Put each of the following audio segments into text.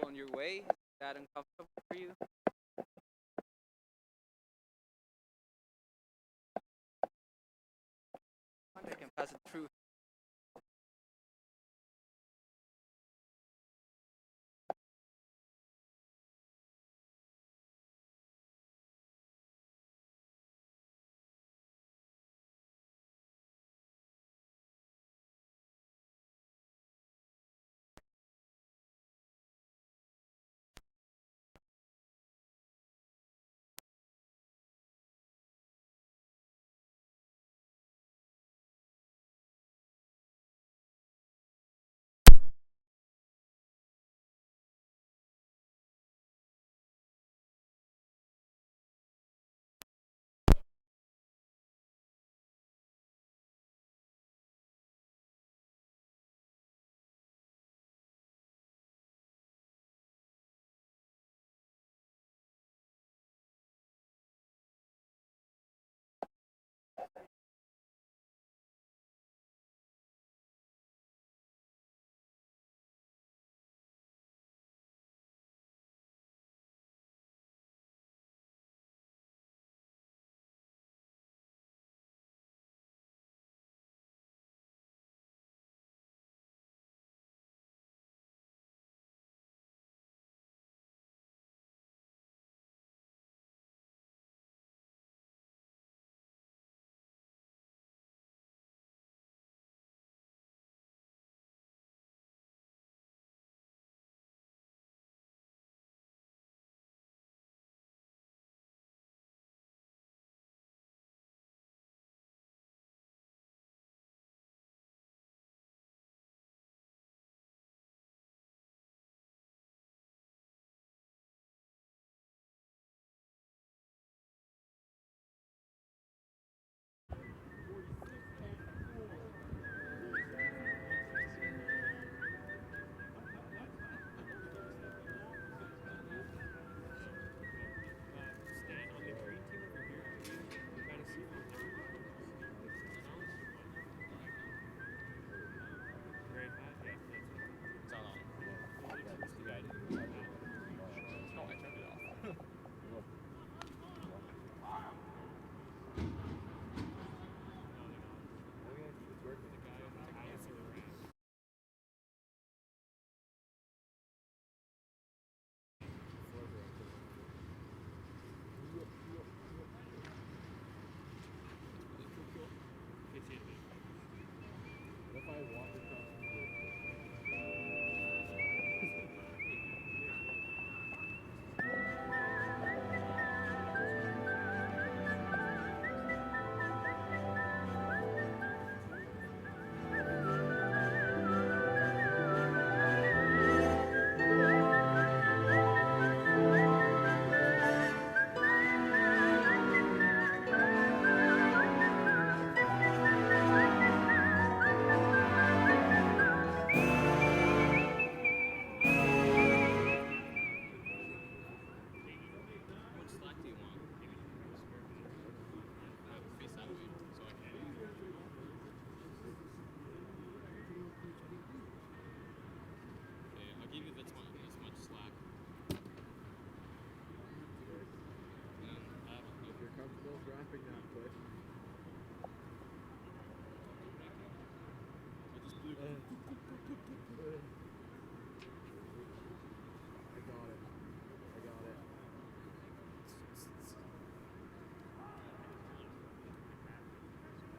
on your way? Is that uncomfortable for you? I wonder if I can pass it through.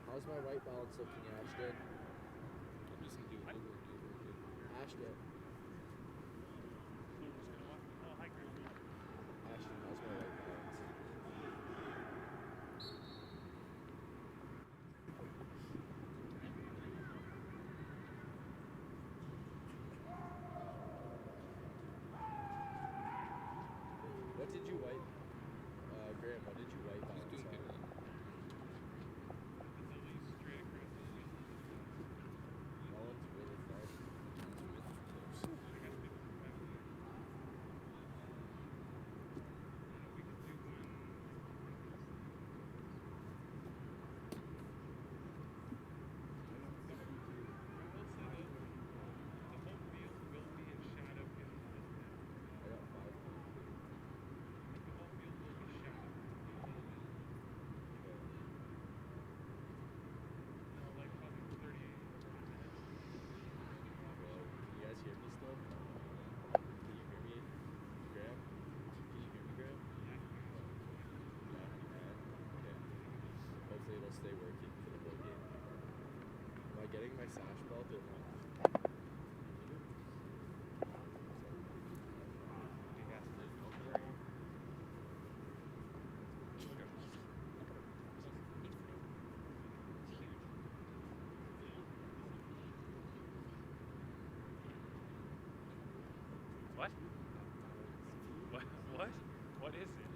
How's my white balance looking, Ashton? I'm just gonna do Ashton. Ashton, how's my white balance? What did you white? Graham, what did you white balance? He's doing good. That one's really far. it'll stay working for the whole game. Am I getting my sash belt or not? What? What? What is it?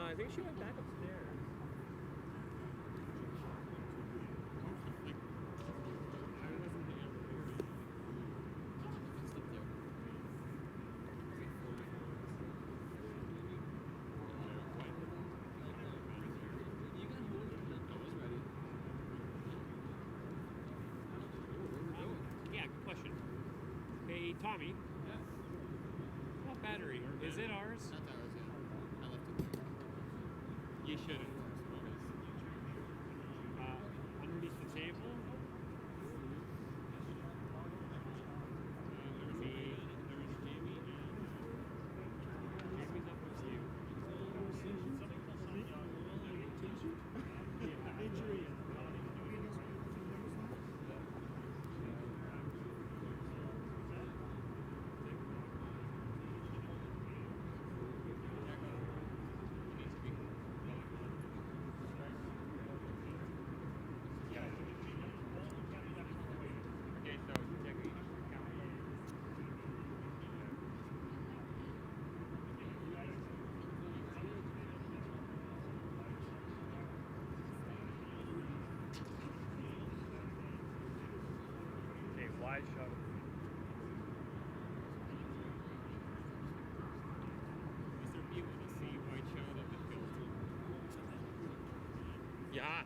I think she went back upstairs. Yeah, good question. Hey, Tommy. Yeah. What battery? Is it ours? That's ours, yeah. I left it. You shouldn't. Underneath the table? There's Jamie and Jamie's up with you. Okay, so check it. Okay, wide shot. Is there people to see wide shot of the field? Yeah.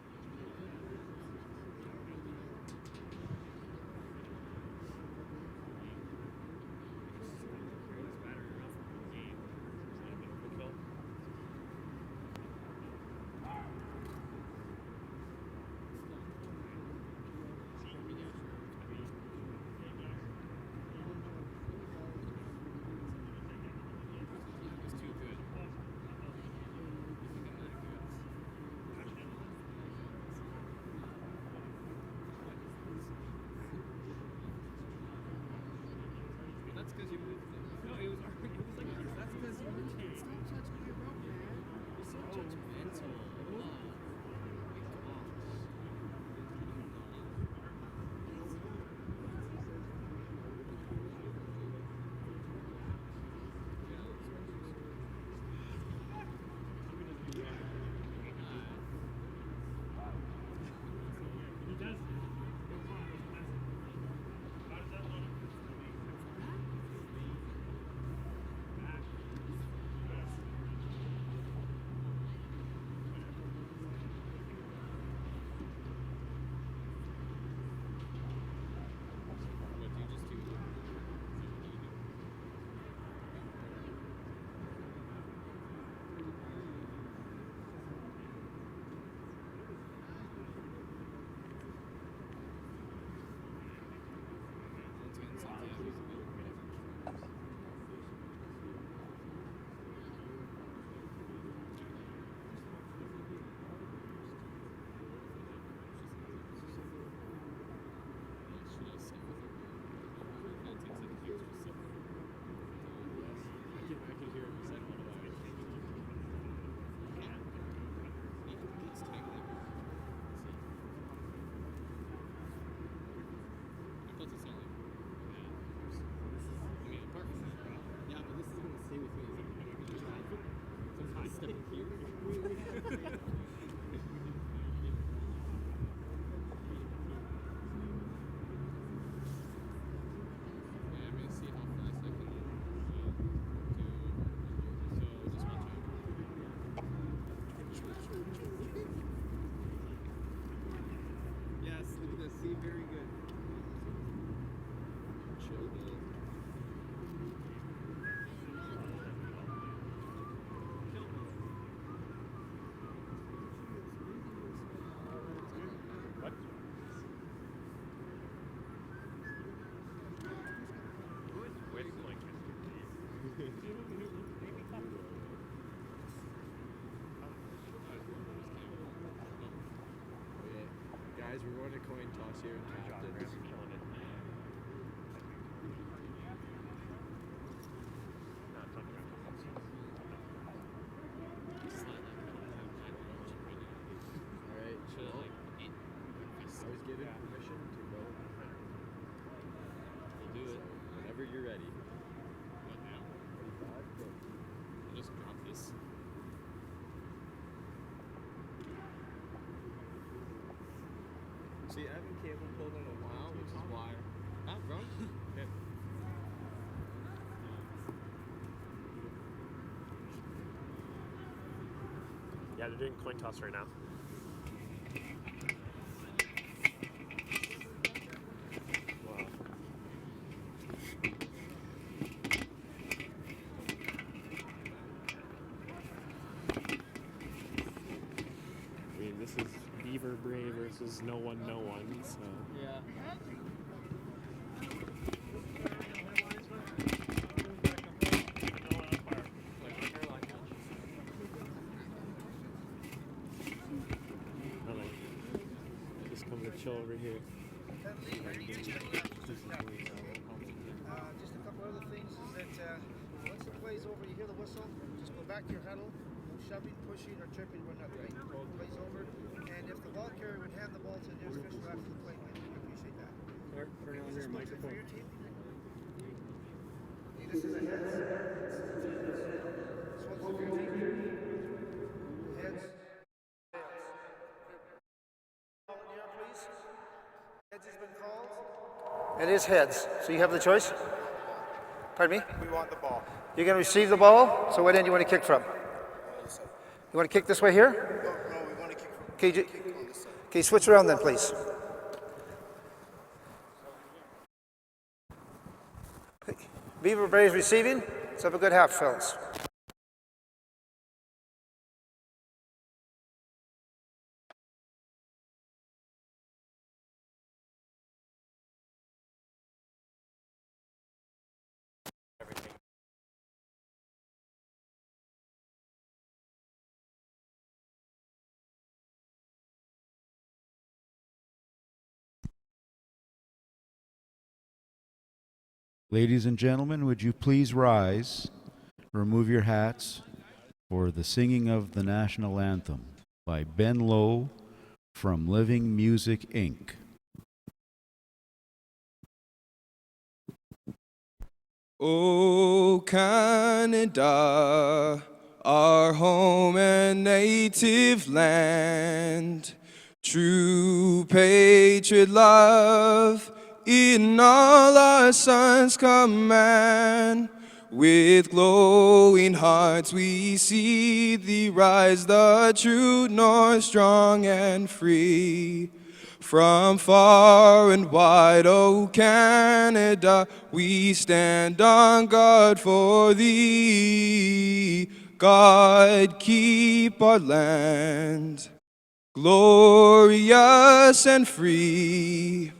It's too good. I think I'm not good. Guys, we're going to coin toss here in captains. Alright, well, I was given permission to go. We'll do it. Whenever you're ready. What now? 45, go. I'll just drop this. See, I haven't cable pulled in a while, which is why. Ah, wrong? Okay. Yeah, they're doing coin toss right now. Wow. I mean, this is Beaver Bray versus no one, so. Yeah. I like just come to chill over here. Just a couple other things is that once the play's over, you hear the whistle, just go back to your huddle. No shoving, pushing, or tripping when not right. Play's over. And if the ball carrier would hand the ball to the nearest official after the play, we appreciate that. Turn on your For microphone. your team? Hey, this is a heads. This one's for your team. Heads. Tails. Call it here, please. Heads has been called. It is heads. So you have the choice? Pardon me? We want the ball. You're going to receive the ball. So what end do you want to kick from? You want to kick this way here? No, we want to kick from Okay, kick on this side. okay, switch around then, please. Beaver Bray is receiving. Let's have a good half, fellas. Ladies and gentlemen, would you please rise, remove your hats for the singing of the national anthem by Ben Lowe from Living Music, Inc. O Canada, our home and native land, true patriot love in all our sons' command. With glowing hearts we see thee rise, the true north, strong and free. From far and wide, O Canada, we stand on guard for thee. God, keep our land glorious and free.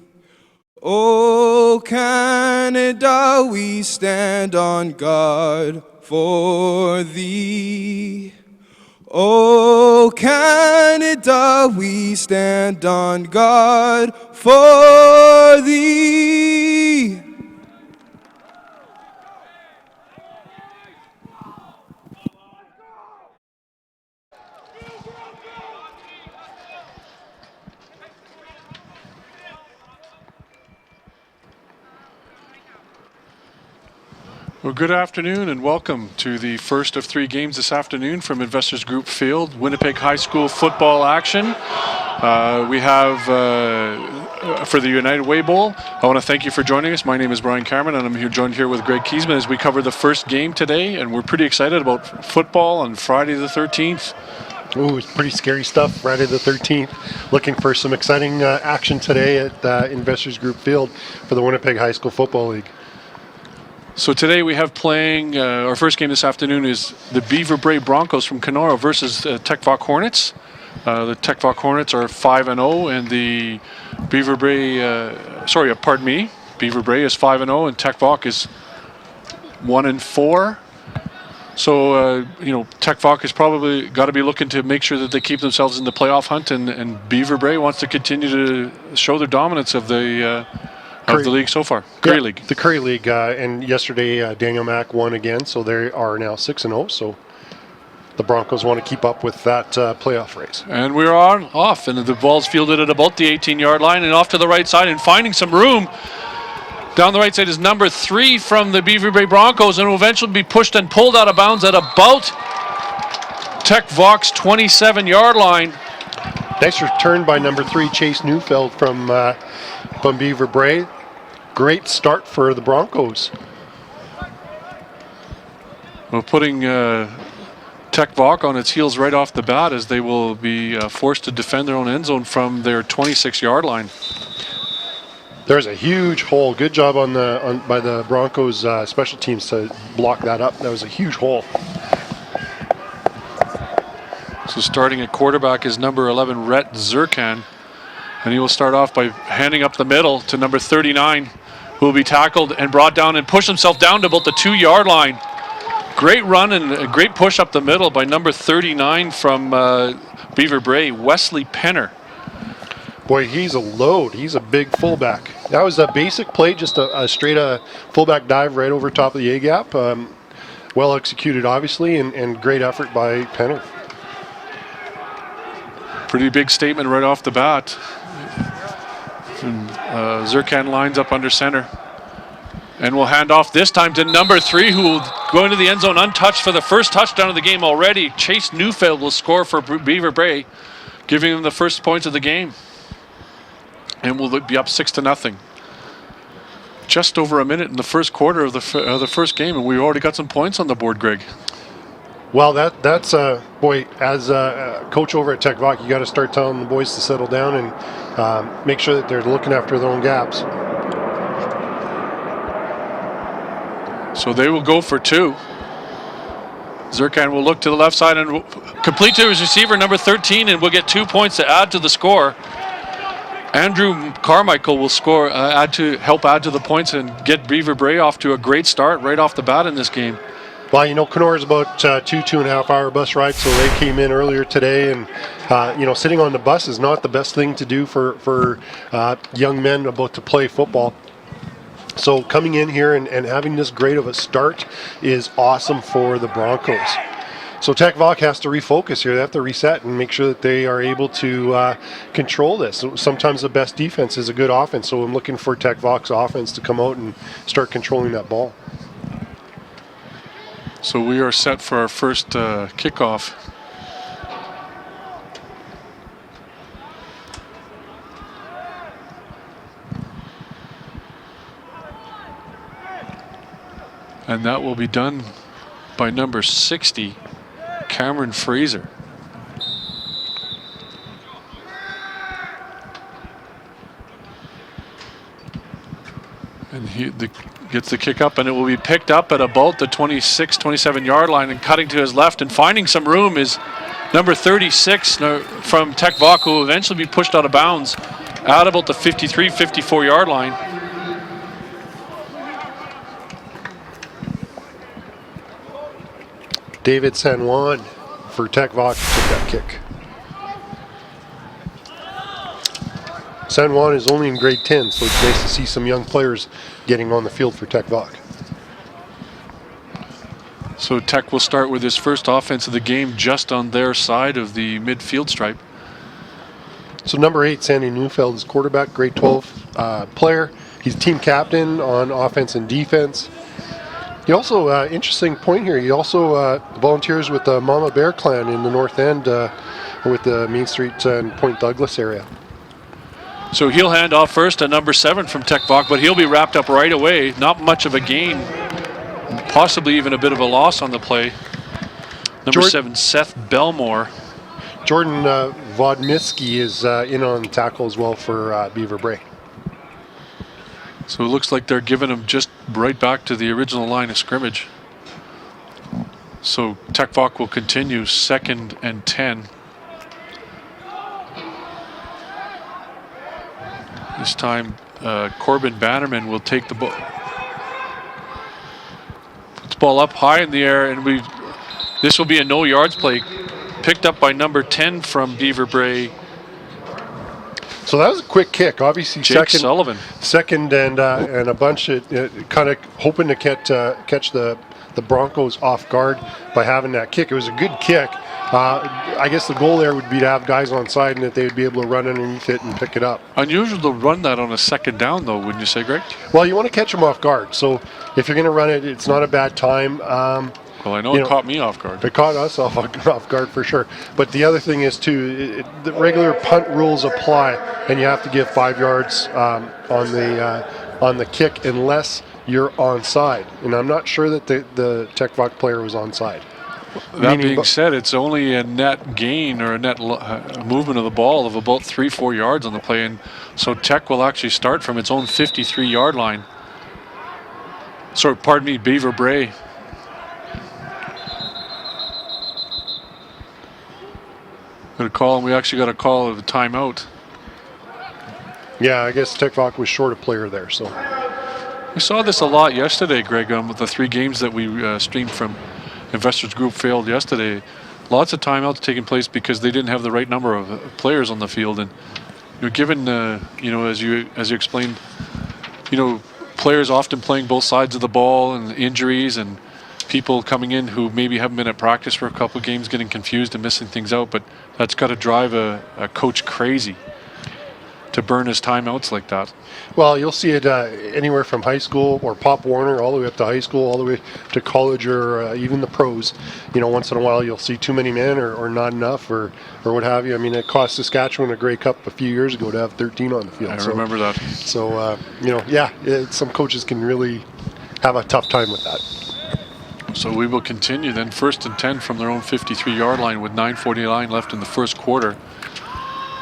O Canada, we stand on guard for thee. O Canada, we stand on guard for thee. Well, good afternoon and welcome to the first of 3 games this afternoon from Investors Group Field, Winnipeg High School football action. We have, for the United Way Bowl, I want to thank you for joining us. My name is Brian Cameron and I'm here joined here with Greg Kiesman as we cover the first game today, and we're pretty excited about football on Friday the 13th. Ooh, it's pretty scary stuff. Friday the 13th. Looking for some exciting action today at Investors Group Field for the Winnipeg High School Football League. So today we have playing, our first game this afternoon is the Beaver Bray Broncos from Kenora versus Tech Vac Hornets. The Tech Vac Hornets are 5-0 and the Beaver Bray, Beaver Bray is 5-0 and Tech Vac is 1-4. So, Tech Vaughan has probably got to be looking to make sure that they keep themselves in the playoff hunt, and Beaver Bray wants to continue to show their dominance of the league so far. Currie League. The Currie League, and yesterday Daniel Mack won again, so they are now 6-0. So the Broncos want to keep up with that playoff race. And we're off, and the ball's fielded at about the 18-yard line and off to the right side and finding some room. Down the right side is number 3 from the Beaver Bay Broncos, and will eventually be pushed and pulled out of bounds at about Tech Vaux's 27-yard line. Nice return by number 3, Chase Neufeld from Beaver Bray. Great start for the Broncos. Well, putting Tech Vaughan on its heels right off the bat, as they will be forced to defend their own end zone from their 26-yard line. There's a huge hole. Good job by the Broncos special teams to block that up. That was a huge hole. So starting at quarterback is number 11, Rhett Zirkan. And he will start off by handing up the middle to number 39, who will be tackled and brought down and push himself down to about the 2-yard line. Great run and a great push up the middle by number 39 from Beaver Bray, Wesley Penner. Boy, he's a load. He's a big fullback. That was a basic play, just a straight fullback dive right over top of the A-gap. Well executed, obviously, and great effort by Penner. Pretty big statement right off the bat. And, Zirkan lines up under center. And will hand off this time to number 3, who will go into the end zone untouched for the first touchdown of the game already. Chase Neufeld will score for Beaver Bray, giving them the first points of the game. And we'll be up 6-0. Just over a minute in the first quarter of the first game, and we've already got some points on the board, Greg. Well, that's boy, as a coach over at Tech Vaughan, you got to start telling the boys to settle down and make sure that they're looking after their own gaps. So they will go for 2. Zirkan will look to the left side and complete to his receiver, number 13, and will get 2 points to add to the score. Andrew Carmichael will score, help add to the points and get Beaver Bray off to a great start right off the bat in this game. Well, Kenora is about 2.5 hour bus ride, so they came in earlier today, and sitting on the bus is not the best thing to do for young men about to play football. So coming in here and having this great of a start is awesome for the Broncos. So Tech Vaughan has to refocus here. They have to reset and make sure that they are able to control this. Sometimes the best defense is a good offense, so I'm looking for Tech Vaughan's offense to come out and start controlling that ball. So we are set for our first kickoff. And that will be done by number 60, Cameron Fraser. And he gets the kick up, and it will be picked up at about the 26, 27-yard line, and cutting to his left and finding some room is number 36 from Tech Vaughan, who will eventually be pushed out of bounds at about the 53, 54-yard line. David San Juan for Tech Vaughan to take that kick. San Juan is only in grade 10, so it's nice to see some young players getting on the field for Tech Vaughan. So Tech will start with his first offense of the game just on their side of the midfield stripe. So number 8, Sandy Neufeld is quarterback, grade 12 player. He's team captain on offense and defense. He also, interesting point here, he also volunteers with the Mama Bear Clan in the North End with the Main Street and Point Douglas area. So he'll hand off first to number 7 from Tech Vaughan, but he'll be wrapped up right away. Not much of a gain, possibly even a bit of a loss on the play. Number 7, Seth Belmore. Jordan Vodniski is in on tackle as well for Beaver Bray. So it looks like they're giving him just right back to the original line of scrimmage. So Tech Vaughan will continue 2nd and 10. This time Corbin Bannerman will take the ball. Puts the ball up high in the air, and we This will be a no yards play, picked up by number 10 from Beaver Bray, So that was a quick kick. Obviously, Jake Sullivan. second and a bunch of kind of hoping to catch the Broncos off guard by having that kick. It was a good kick. I guess the goal there would be to have guys on side and that they would be able to run underneath it and pick it up. Unusual to run that on a second down, though, wouldn't you say, Greg? Well, you want to catch them off guard. So if you're going to run it, it's not a bad time. Well, I know it caught me off guard. It caught us off guard for sure. But the other thing is, too, the regular punt rules apply, and you have to give 5 yards on the kick unless you're onside. And I'm not sure that the Tech Voc player was onside. That being said, it's only a net gain or a net movement of the ball of about 3-4 yards on the play, and so Tech will actually start from its own 53-yard line. Sorry, pardon me, Beaver Bray. Got a call, and we actually got a call of a timeout. Yeah, I guess Tech Voc was short a player there. So we saw this a lot yesterday, Greg, with the 3 games that we streamed from Investors Group Field yesterday. Lots of timeouts taking place because they didn't have the right number of players on the field, and you're given, as you explained, players often playing both sides of the ball and injuries and people coming in who maybe haven't been at practice for a couple of games, getting confused and missing things out. But that's got to drive a coach crazy to burn his timeouts like that. Well, you'll see it anywhere from high school or Pop Warner all the way up to high school, all the way to college, or even the pros. Once in a while you'll see too many men or not enough or what have you. I mean, it cost Saskatchewan a Grey Cup a few years ago to have 13 on the field. I remember that. So, some coaches can really have a tough time with that. So we will continue then. 1st and 10 from their own 53-yard line with 9:49 left in the first quarter.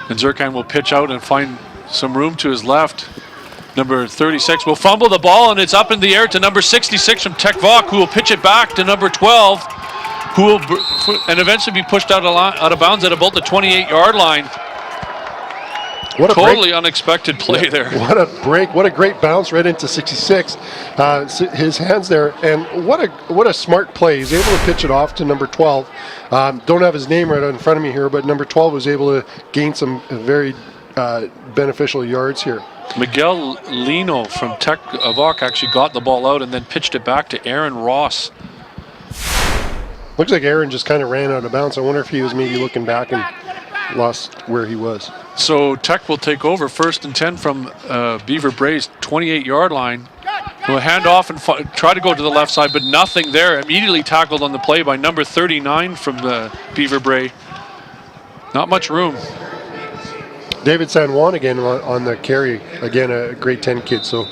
And Zirkheim will pitch out and find some room to his left. Number 36 will fumble the ball, and it's up in the air to number 66 from Tech Voc, who will pitch it back to number 12, who will and eventually be pushed out of bounds at about the 28-yard line. What a totally unexpected play there. What a break. What a great bounce right into 66. His hands there. And what a smart play. He's able to pitch it off to number 12. Don't have his name right in front of me here, but number 12 was able to gain some very beneficial yards here. Miguel Lino from Tech Voc actually got the ball out and then pitched it back to Aaron Ross. Looks like Aaron just kind of ran out of bounds. I wonder if he was maybe looking back and lost where he was. So Tech will take over 1st and 10 from Beaver Bray's 28-yard line. Will hand off and try to go to the left side, but nothing there. Immediately tackled on the play by number 39 from Beaver Bray. Not much room. David San Juan again on the carry. Again, a grade 10 kid. So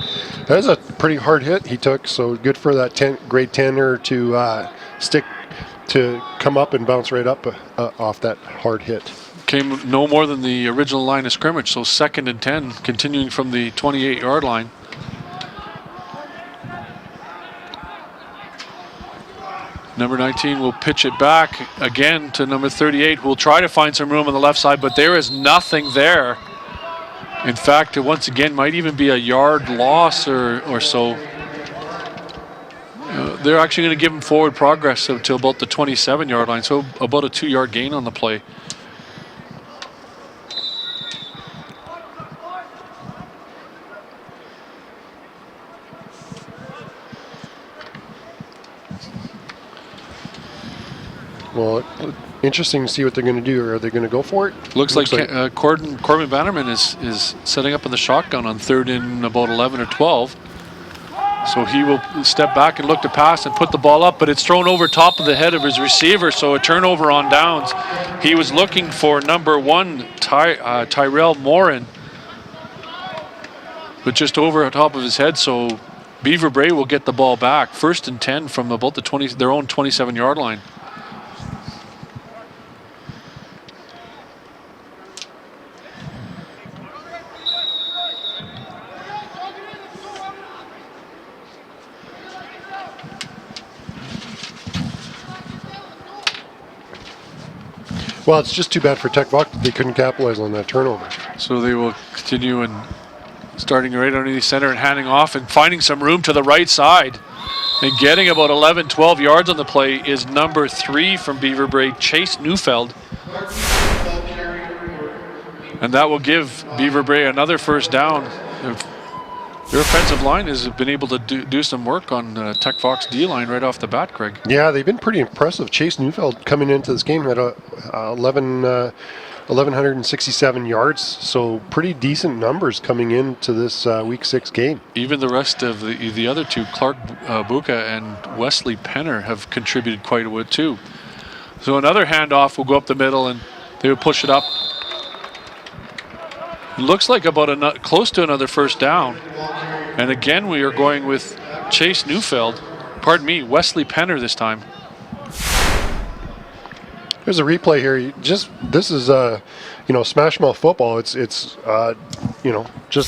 that was a pretty hard hit he took. So good for that grade 10er to come up and bounce right up off that hard hit. Came no more than the original line of scrimmage, so 2nd and 10, continuing from the 28-yard line. Number 19 will pitch it back again to number 38, who will try to find some room on the left side, but there is nothing there. In fact, it once again might even be a yard loss or so. They're actually going to give him forward progress to about the 27-yard line, so about a 2-yard gain on the play. Well, interesting to see what they're going to do. Are they going to go for it? Looks like Corbin Bannerman is setting up in the shotgun on 3rd and about 11 or 12. So he will step back and look to pass and put the ball up, but it's thrown over top of the head of his receiver, so a turnover on downs. He was looking for number 1, Tyrell Morin, but just over top of his head, so Beaver Bray will get the ball back. 1st and 10 from about their own 27-yard line. Well, it's just too bad for Tech Voc that they couldn't capitalize on that turnover. So they will continue and starting right underneath center and handing off and finding some room to the right side. And getting about 11, 12 yards on the play is number 3 from Beaver Brae, Chase Neufeld. And that will give Beaver Brae another first down. Their offensive line has been able to do some work on Tech Fox D-line right off the bat, Craig. Yeah, they've been pretty impressive. Chase Neufeld coming into this game had 1,167 yards, so pretty decent numbers coming into this Week 6 game. Even the rest of the other two, Clark Buka and Wesley Penner, have contributed quite a bit too. So another handoff will go up the middle, and they will push it up. It looks like about close to another first down. And again, we are going with Chase Neufeld. Pardon me, Wesley Penner this time. There's a replay here. This is smash mouth football. It's just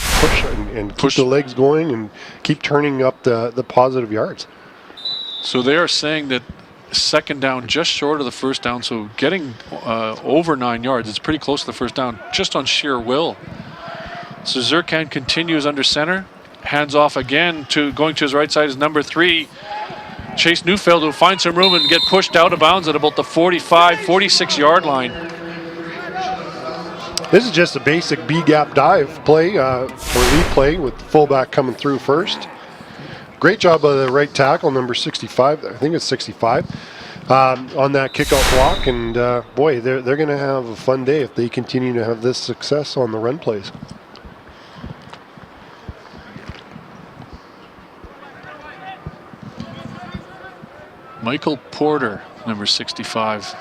push and keep the legs going and keep turning up the positive yards. So they are saying that second down just short of the first down, so getting over 9 yards. It's pretty close to the first down, just on sheer will. So Zerkan continues under center. Hands off again going to his right side is number 3. Chase Neufeld will find some room and get pushed out of bounds at about the 45, 46 yard line. This is just a basic B-gap dive play or lead play with the fullback coming through first. Great job of the right tackle, number 65. I think it's 65 on that kickoff block. And boy, they're going to have a fun day if they continue to have this success on the run plays. Michael Porter, number 65.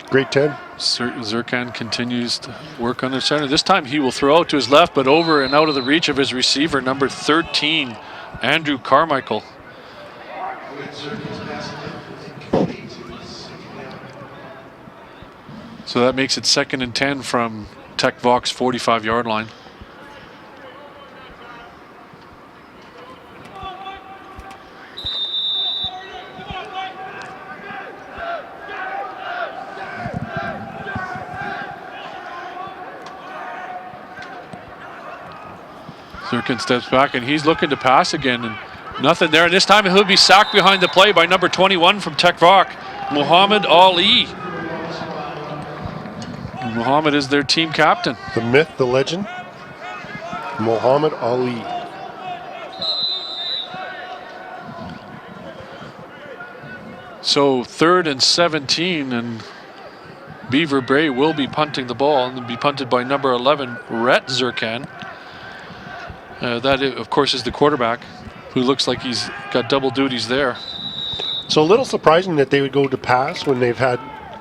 Great 10. Zerkan continues to work on the center. This time he will throw out to his left, but over and out of the reach of his receiver, number 13, Andrew Carmichael. So that makes it 2nd and 10 from Tech Vox 45 yard line. Zerkan steps back and he's looking to pass again, and nothing there. And this time he'll be sacked behind the play by number 21 from Tech Vox, Muhammad Ali. And Muhammad is their team captain. The myth, the legend, Muhammad Ali. So 3rd and 17, and Beaver Brae will be punting the ball, and be punted by number 11, Rhett Zerkan. That, of course, is the quarterback, who looks like he's got double duties there. So a little surprising that they would go to pass when they've had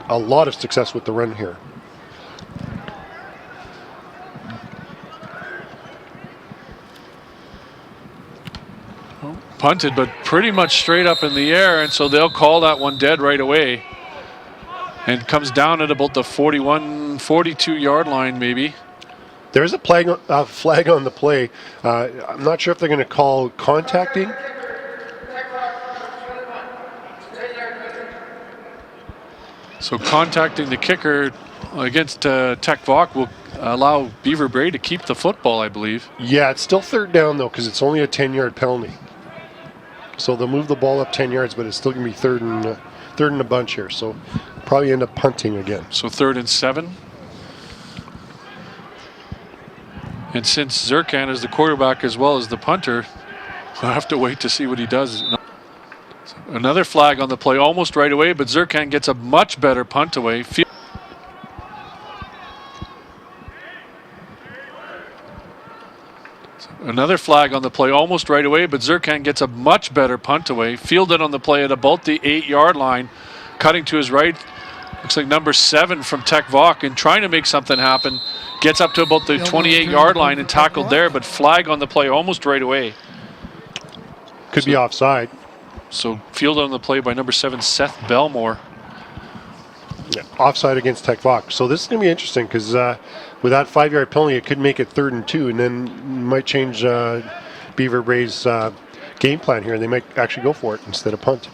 a lot of success with the run here. Punted, but pretty much straight up in the air, and so they'll call that one dead right away. And comes down at about the 41, 42 yard line maybe. There's a flag on the play. I'm not sure if they're going to call contacting. So contacting the kicker against Tech Vox will allow Beaver Brae to keep the football, I believe. Yeah, it's still 3rd down though, because it's only a 10-yard penalty. So they'll move the ball up 10 yards, but it's still going to be third and a bunch here. So probably end up punting again. So 3rd and 7. And since Zerkan is the quarterback as well as the punter, we'll have to wait to see what he does. Another flag on the play almost right away, but Zerkan gets a much better punt away. Another flag on the play almost right away, but Zerkan gets a much better punt away. Fielded on the play at about the 8 yard line, cutting to his right. Looks like number 7 from Tech Vox, and trying to make something happen. Gets up to about the 28 yard line and tackled there, but flag on the play almost right away. Could be offside. So fielded on the play by number 7, Seth Belmore. Yeah, offside against Tech Vox. So this is going to be interesting because with that 5 yard penalty, it could make it 3rd and 2, and then might change Beaver Brae's game plan here. They might actually go for it instead of punt.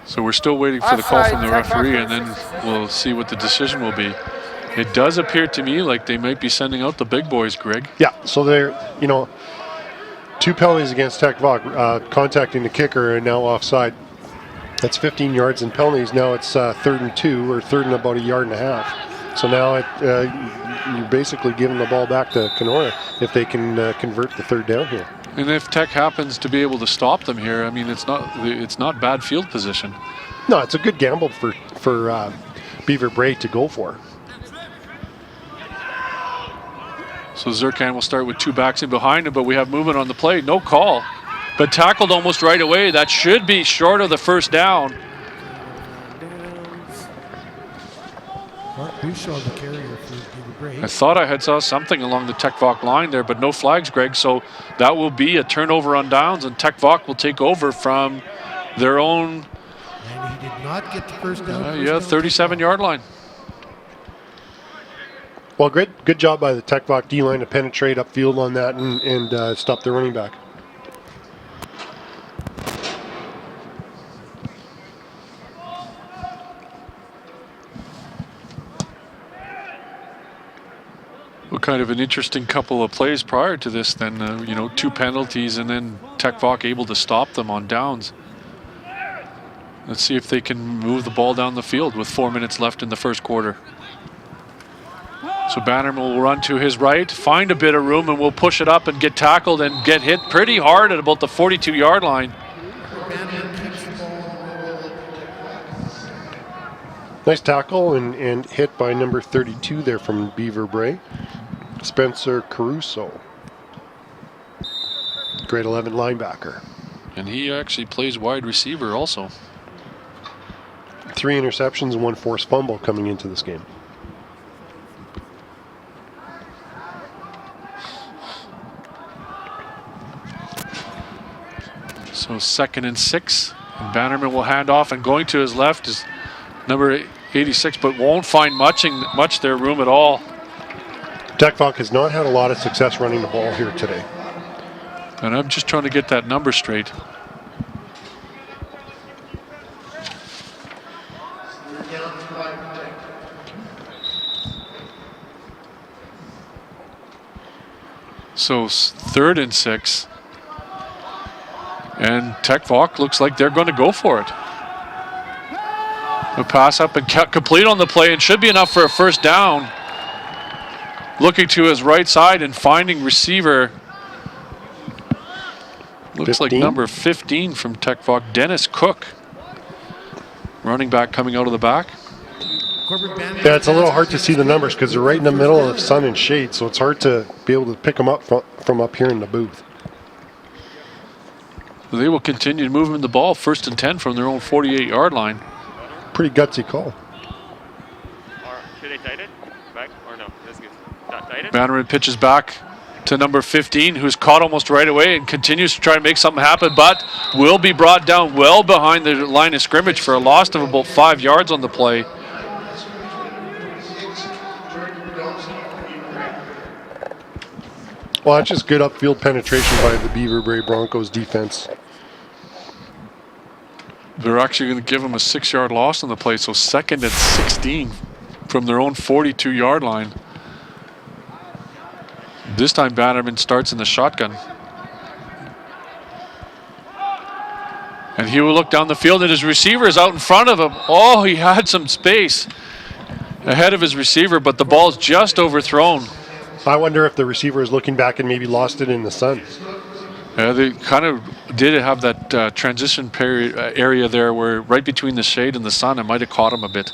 So we're still waiting for the call from the referee, and then we'll see what the decision will be. It does appear to me like they might be sending out the big boys, Greg. Yeah, so they're, 2 penalties against Tech Vaughan, contacting the kicker and now offside. That's 15 yards in penalties. Now it's 3rd and 2, or 3rd and about 1.5 yards. So now you're basically giving the ball back to Kenora if they can convert the 3rd down here. And if Tech happens to be able to stop them here, I mean, it's not bad field position. No, it's a good gamble for Beaver Bray to go for. So Zirkan will start with 2 backs in behind him, but we have movement on the play. No call, but tackled almost right away. That should be short of the 1st down. Mark Bouchard, the carrier for Beaver Bray. I thought I had saw something along the Tech Vaughan line there, but no flags, Greg. So that will be a turnover on downs, and Tech Vaughan will take over from their own. And he did not get the 1st down. Yeah, 37-yard line. Well, good job by the Tech Vaughan D-line to penetrate upfield on that and stop the running back. Well, kind of an interesting couple of plays prior to this then, 2 penalties and then Tech Vaughan able to stop them on downs. Let's see if they can move the ball down the field with 4 minutes left in the 1st quarter. So Bannerman will run to his right, find a bit of room, and will push it up and get tackled and get hit pretty hard at about the 42-yard line. Nice tackle and hit by number 32 there from Beaver Bray, Spencer Caruso. Grade 11 linebacker. And he actually plays wide receiver also. 3 interceptions and 1 forced fumble coming into this game. So 2nd and 6. And Bannerman will hand off, and going to his left is number 86, but won't find much there room at all. Tech Vaughan has not had a lot of success running the ball here today. And I'm just trying to get that number straight. So 3rd and 6. And Tech Vaughan looks like they're going to go for it. A pass up and complete on the play, and should be enough for a 1st down. Looking to his right side and finding receiver. Looks 15? Like number 15 from Tech Vaughan, Dennis Cook. Running back coming out of the back. Yeah, it's a little hard to see the numbers because they're right in the middle of sun and shade, so it's hard to be able to pick them up from up here in the booth. They will continue moving the ball 1st and 10 from their own 48-yard line. Pretty gutsy call. Should they tighten back or no? That's good. Not tighten. Bannerman pitches back to number 15, who's caught almost right away and continues to try to make something happen, but will be brought down well behind the line of scrimmage for a loss of about 5 yards on the play. Well, that's just good upfield penetration by the Beaver Bray Broncos defense. They're actually going to give them a 6-yard loss on the play, so 2nd and 16 from their own 42-yard line. This time Bannerman starts in the shotgun. And he will look down the field, and his receiver is out in front of him. Oh, he had some space ahead of his receiver, but the ball's just overthrown. I wonder if the receiver is looking back and maybe lost it in the sun. Yeah, they kind of did have that transition period area there where right between the shade and the sun, it might have caught him a bit.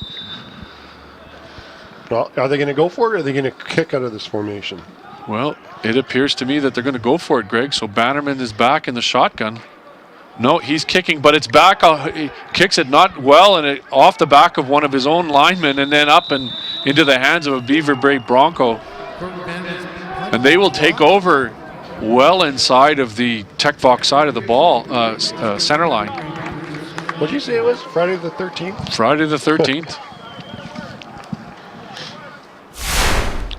Well, are they going to go for it, or are they going to kick out of this formation? Well, it appears to me that they're going to go for it, Greg. So Bannerman is back in the shotgun. No, he's kicking, but it's back. He kicks it not well, and it off the back of one of his own linemen, and then up and into the hands of a Beaver Bray Bronco. And they will take over well inside of the Tech Vaughan side of the ball, center line. What did you say it was? Friday the 13th? Friday the 13th.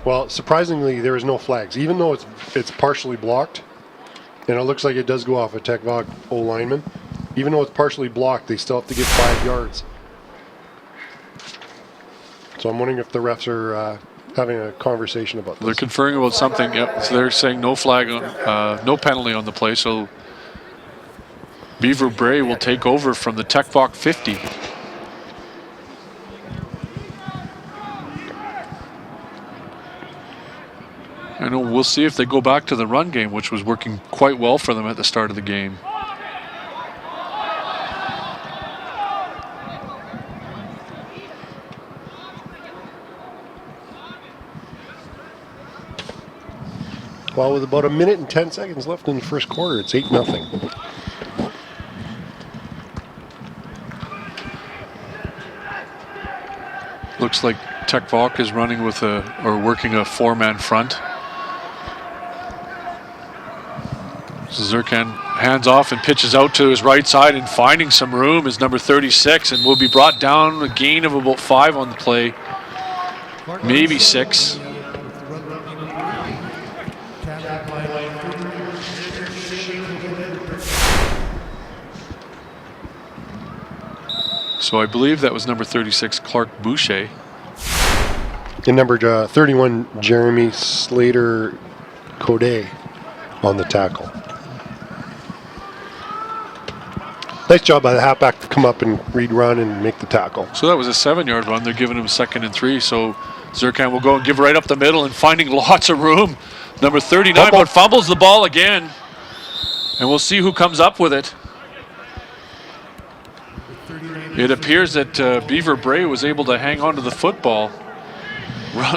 Well, surprisingly, there is no flags, even though it's partially blocked, and it looks like it does go off a Tech Vaughan O-lineman. Even though it's partially blocked, they still have to get 5 yards. So I'm wondering if the refs are having a conversation about this. They're conferring about something. Yep. So they're saying no flag, no penalty on the play. So Beaver Bray will take over from the Tech Vaughan 50. I know we'll see if they go back to the run game, which was working quite well for them at the start of the game. Well, with about 1 minute and 10 seconds left in the first quarter, it's 8-0. Looks like Tech Vaughan is running with working a 4-man front. Zirkan hands off and pitches out to his right side, and finding some room is number 36, and will be brought down, a gain of about 5 on the play, maybe 6. So I believe that was number 36, Clark Boucher. And number 31, Jeremy Slater Code on the tackle. Nice job by the halfback to come up and read run and make the tackle. So that was a 7-yard run. They're giving him 2nd and 3. So Zirkan will go and give right up the middle, and finding lots of room. Number 39, but fumbles the ball again. And we'll see who comes up with it. It appears that Beaver Bray was able to hang on to the football.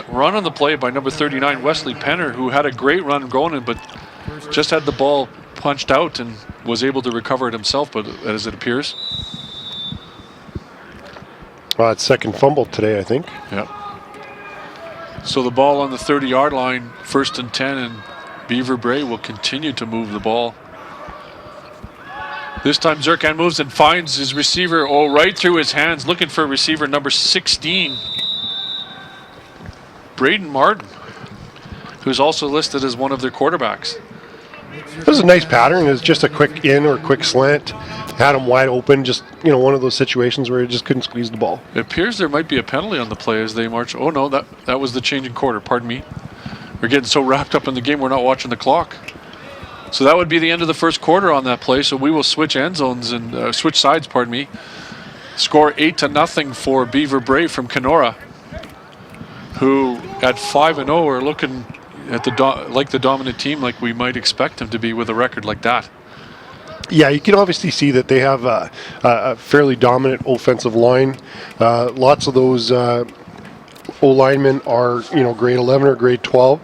Run on the play by number 39, Wesley Penner, who had a great run going in, but just had the ball punched out and was able to recover it himself, but as it appears. Well, it's second fumble today, I think. Yep. So the ball on the 30-yard line, 1st and 10, and Beaver Bray will continue to move the ball. This time Zirkan moves and finds his receiver right through his hands, looking for receiver number 16, Braden Martin, who's also listed as one of their quarterbacks. It was a nice pattern. It was just a quick in or quick slant. Had him wide open. Just, one of those situations where he just couldn't squeeze the ball. It appears there might be a penalty on the play as they march. Oh, no, that was the changing quarter. Pardon me. We're getting so wrapped up in the game, we're not watching the clock. So that would be the end of the first quarter on that play. So we will switch end zones and switch sides, pardon me. Score 8-0 for Beaver Bray from Kenora, who at 5-0 are looking at the dominant team like we might expect them to be with a record like that. Yeah, you can obviously see that they have a fairly dominant offensive line. Lots of those O-linemen are, grade 11 or grade 12.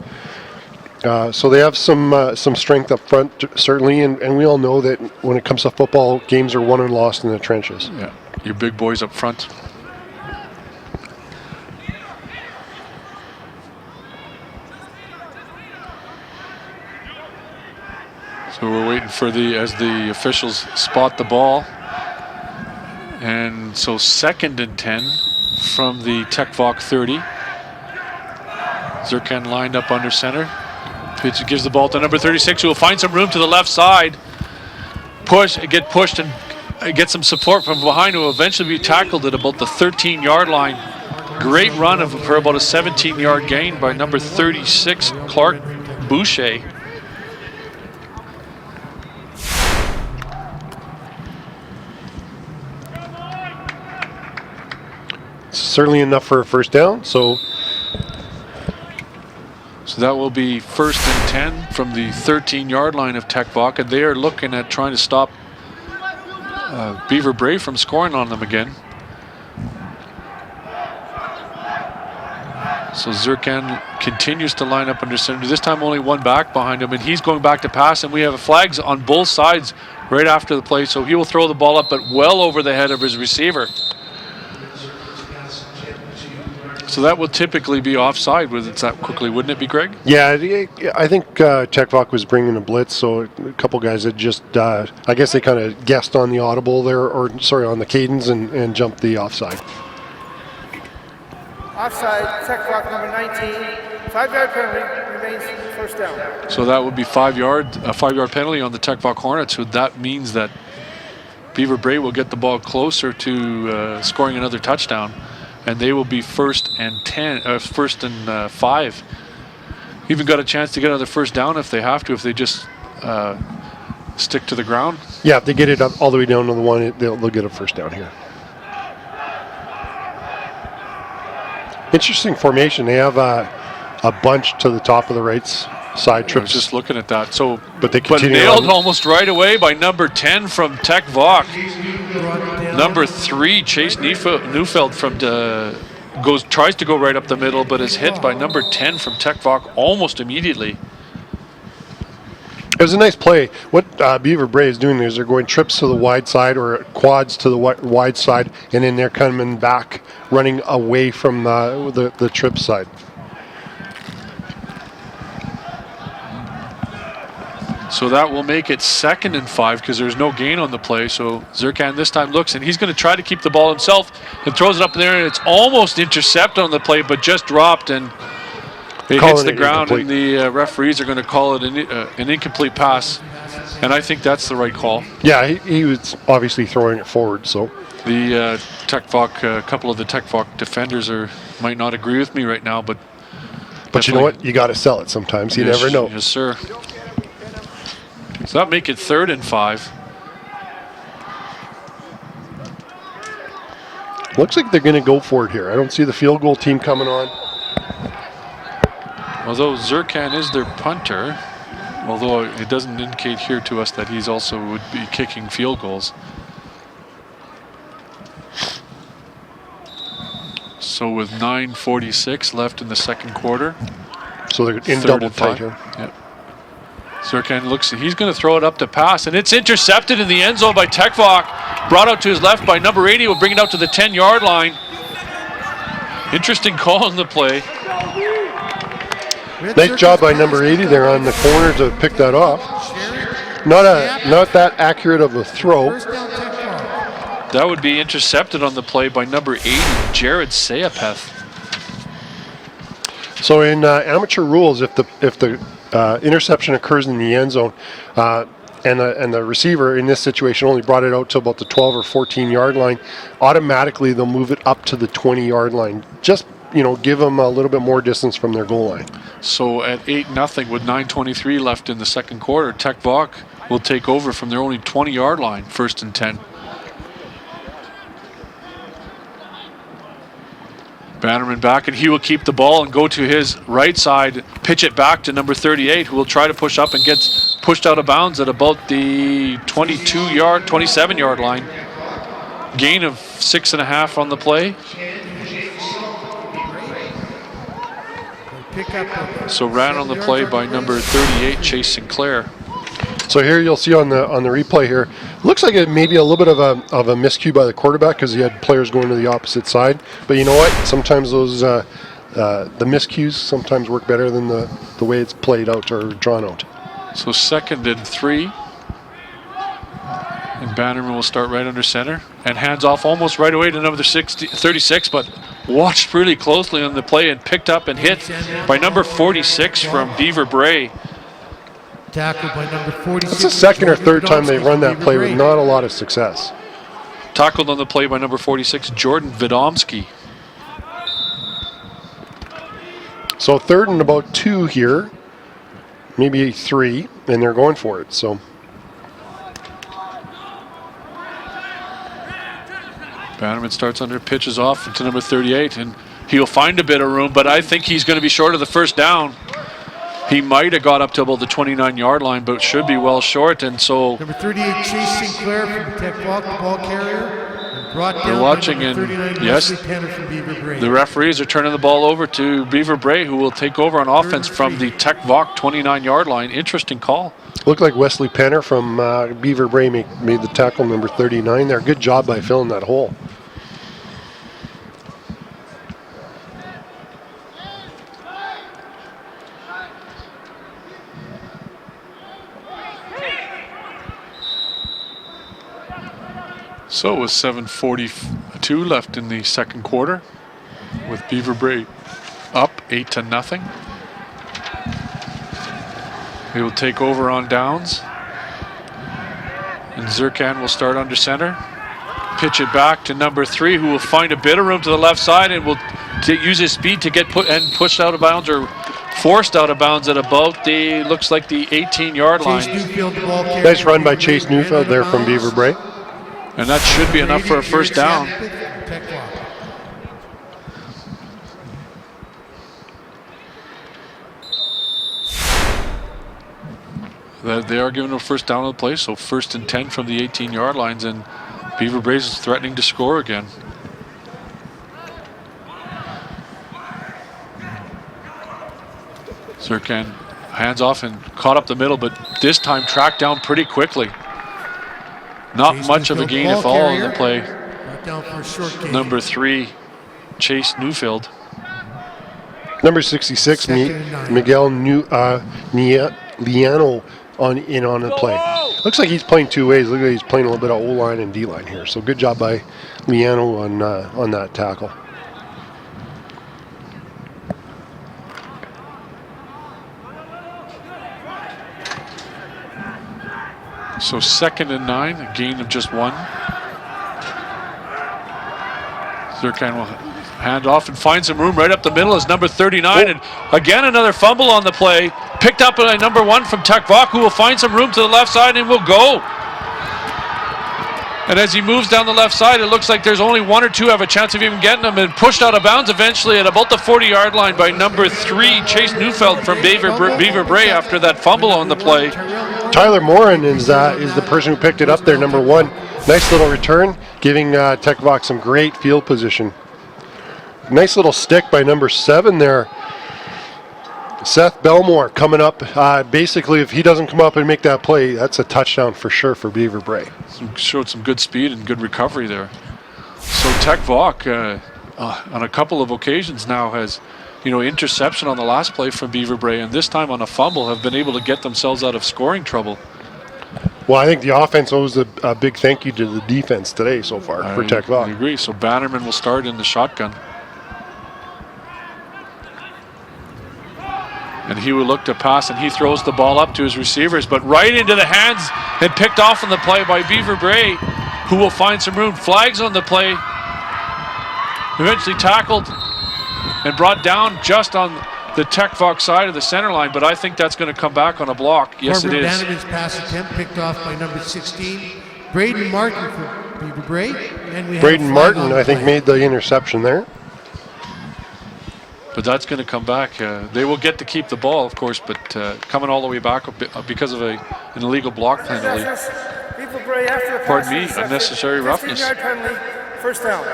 So they have some strength up front, certainly, and we all know that when it comes to football, games are won and lost in the trenches. Yeah, your big boys up front. So we're waiting for as the officials spot the ball. And so 2nd and 10 from the Tech Vaughan 30. Zirkan lined up under center. Pitch gives the ball to number 36, who will find some room to the left side. Get pushed and get some support from behind, who will eventually be tackled at about the 13-yard line. Great run for about a 17-yard gain by number 36, Clark Boucher. Certainly enough for a first down, so that will be 1st and 10 from the 13-yard line of Tech Vaughan. They are looking at trying to stop Beaver Bray from scoring on them again. So Zirkan continues to line up under center. This time only one back behind him, and he's going back to pass, and we have flags on both sides right after the play, so he will throw the ball up, but well over the head of his receiver. So that will typically be offside with it that quickly, wouldn't it be, Greg? Yeah, I think Tech Vaughan was bringing a blitz, so a couple guys had just, I guess they kind of guessed on the audible there, or sorry, on the cadence and jumped the offside. Offside, Tech Vaughan number 19. 5-yard penalty, remains first down. So that would be a 5-yard penalty on the Tech Vaughan Hornets. So that means that Beaver Bray will get the ball closer to scoring another touchdown. and they will be first and 5. Even got a chance to get another first down if they have to, if they just stick to the ground. Yeah, if they get it up all the way down to the 1, they'll get a first down here. Interesting formation. They have a bunch to the top of the right side. Trips. I was just looking at that. So, but they but nailed almost right away by number 10 from Tech Vok. Number 3, Chase Neufeld from tries to go right up the middle, but is hit by number 10 from Tech Vok almost immediately. It was a nice play. What Beaver Bray is doing is they're going trips to the wide side or quads to the wide side, and then they're coming back, running away from the trip side. So that will make it 2nd and 5 because there's no gain on the play. So Zirkan this time looks, and he's going to try to keep the ball himself and throws it up in there, and it's almost intercepted on the play, but just dropped, and it hits the ground, and the referees are going to call it an incomplete pass. And I think that's the right call. Yeah, he was obviously throwing it forward. So the Tech Vok, a couple of the Tech Vok defenders might not agree with me right now, but you know what? You got to sell it sometimes. You never know. Yes, sir. So that'll make it 3rd and 5. Looks like they're going to go for it here. I don't see the field goal team coming on. Although Zirkan is their punter, although it doesn't indicate here to us that he's also would be kicking field goals. So with 9:46 left in the 2nd quarter. So they're in double tight here. Yep. Zirkan looks, he's going to throw it up to pass, and it's intercepted in the end zone by Tech Vok. Brought out to his left by number 80. Will bring it out to the 10-yard line. Interesting call on the play. Nice job by number 80 there on the corner to pick that off. Not that accurate of a throw. That would be intercepted on the play by number 80, Jared Sayapeth. So in amateur rules, if the interception occurs in the end zone, and the receiver in this situation only brought it out to about the 12 or 14-yard line, automatically they'll move it up to the 20-yard line. Just give them a little bit more distance from their goal line. So at 8-0 with 9:23 left in the 2nd quarter, Tech Vok will take over from their only 20-yard line, 1st and 10. Bannerman back, and he will keep the ball and go to his right side, pitch it back to number 38, who will try to push up and gets pushed out of bounds at about the 27-yard line. Gain of 6.5 on the play. So ran on the play by number 38, Chase Sinclair. So here you'll see on the replay here, looks like it may be a little bit of a miscue by the quarterback because he had players going to the opposite side. But you know what? Sometimes those the miscues sometimes work better than the way it's played out or drawn out. So 2nd and 3. And Bannerman will start right under center and hands off almost right away to number 36, but watched really closely on the play and picked up and hit by number 46 from Beaver Bray. Tackled by number 46. It's the 2nd or 3rd time they've run that play with not a lot of success. Tackled on the play by number 46, Jordan Vidomski. So 3rd and about 2 here, maybe 3, and they're going for it. So Bannerman starts under, pitches off to number 38, and he'll find a bit of room, but I think he's going to be short of the first down. He might have got up to about the 29-yard line, but should be well short, and so... Number 38, Chase Sinclair from Tech Vok, the ball carrier. And brought down we're watching, and 39, yes, from Beaver Bray. The referees are turning the ball over to Beaver Bray, who will take over on offense from the Tech Vok 29-yard line. Interesting call. Looked like Wesley Penner from Beaver Bray made the tackle, number 39 there. Good job by filling that hole. So it was 7:42 left in the 2nd quarter, with Beaver Bray up 8-0. They will take over on downs, and Zirkan will start under center. pitch it back to number 3, who will find a bit of room to the left side and will use his speed to get pushed out of bounds, or forced out of bounds at about the, looks like the 18-yard line. Nice run by Chase Neufeld there from Beaver Bray. And that should be enough for a first down. They are giving a first down on the play, so 1st and 10 from the 18-yard lines, and Beaver Brays is threatening to score again. Zirkan hands off and caught up the middle, but this time tracked down pretty quickly. Not much of a gain at all in the play. Number 3, Chase Neufeld. Number 66, Miguel Liano on the play. Looks like he's playing two ways. Look like he's playing a little bit of O-line and D-line here. So good job by Liano on that tackle. So 2nd and 9, a gain of just 1. Zirkan will hand off and find some room right up the middle as number 39. And again, another fumble on the play. Picked up by number 1 from Tekvok, who will find some room to the left side and will go. And as he moves down the left side, it looks like there's only 1 or 2 have a chance of even getting him, and pushed out of bounds eventually at about the 40-yard line by number 3, Chase Neufeld from Beaver Bray after that fumble on the play. Tyler Morin is the person who picked it up there, number 1. Nice little return, giving Tekvok some great field position. Nice little stick by number 7 there. Seth Belmore coming up. Basically, if he doesn't come up and make that play, that's a touchdown for sure for Beaver Bray. Showed some good speed and good recovery there. So Tekvok, on a couple of occasions now, has, interception on the last play from Beaver Bray, and this time on a fumble have been able to get themselves out of scoring trouble. Well, I think the offense owes a big thank you to the defense today so far for Tekvok. I agree. So Bannerman will start in the shotgun. And he will look to pass, and he throws the ball up to his receivers, but right into the hands and picked off on the play by Beaver Bray, who will find some room. Flags on the play. Eventually tackled and brought down just on the Tekvok side of the center line, but I think that's going to come back on a block. Yes, it is. Bannerman's pass attempt picked off by number 16, Braden Martin for Beaver Bray. And we Braden Martin, I think, made the interception there. But that's going to come back. They will get to keep the ball, of course, but coming all the way back because of an illegal block penalty. Pardon me, unnecessary roughness. First down.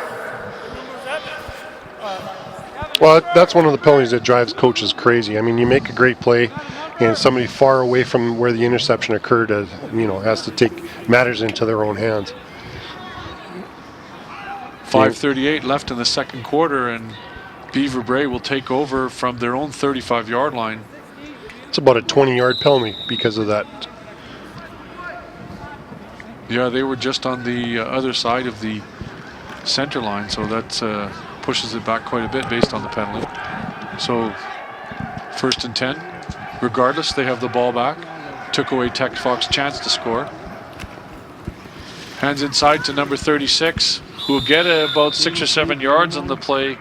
Well, that's one of the penalties that drives coaches crazy. I mean, you make a great play, and somebody far away from where the interception occurred, has to take matters into their own hands. 5:38 left in the second quarter, and Beaver Bray will take over from their own 35-yard line. It's about a 20-yard penalty because of that. Yeah, they were just on the other side of the center line, so that pushes it back quite a bit based on the penalty. So 1st and 10. Regardless, they have the ball back. Took away Tekvok's chance to score. Hands inside to number 36, who will get about 6 or 7 yards on the play.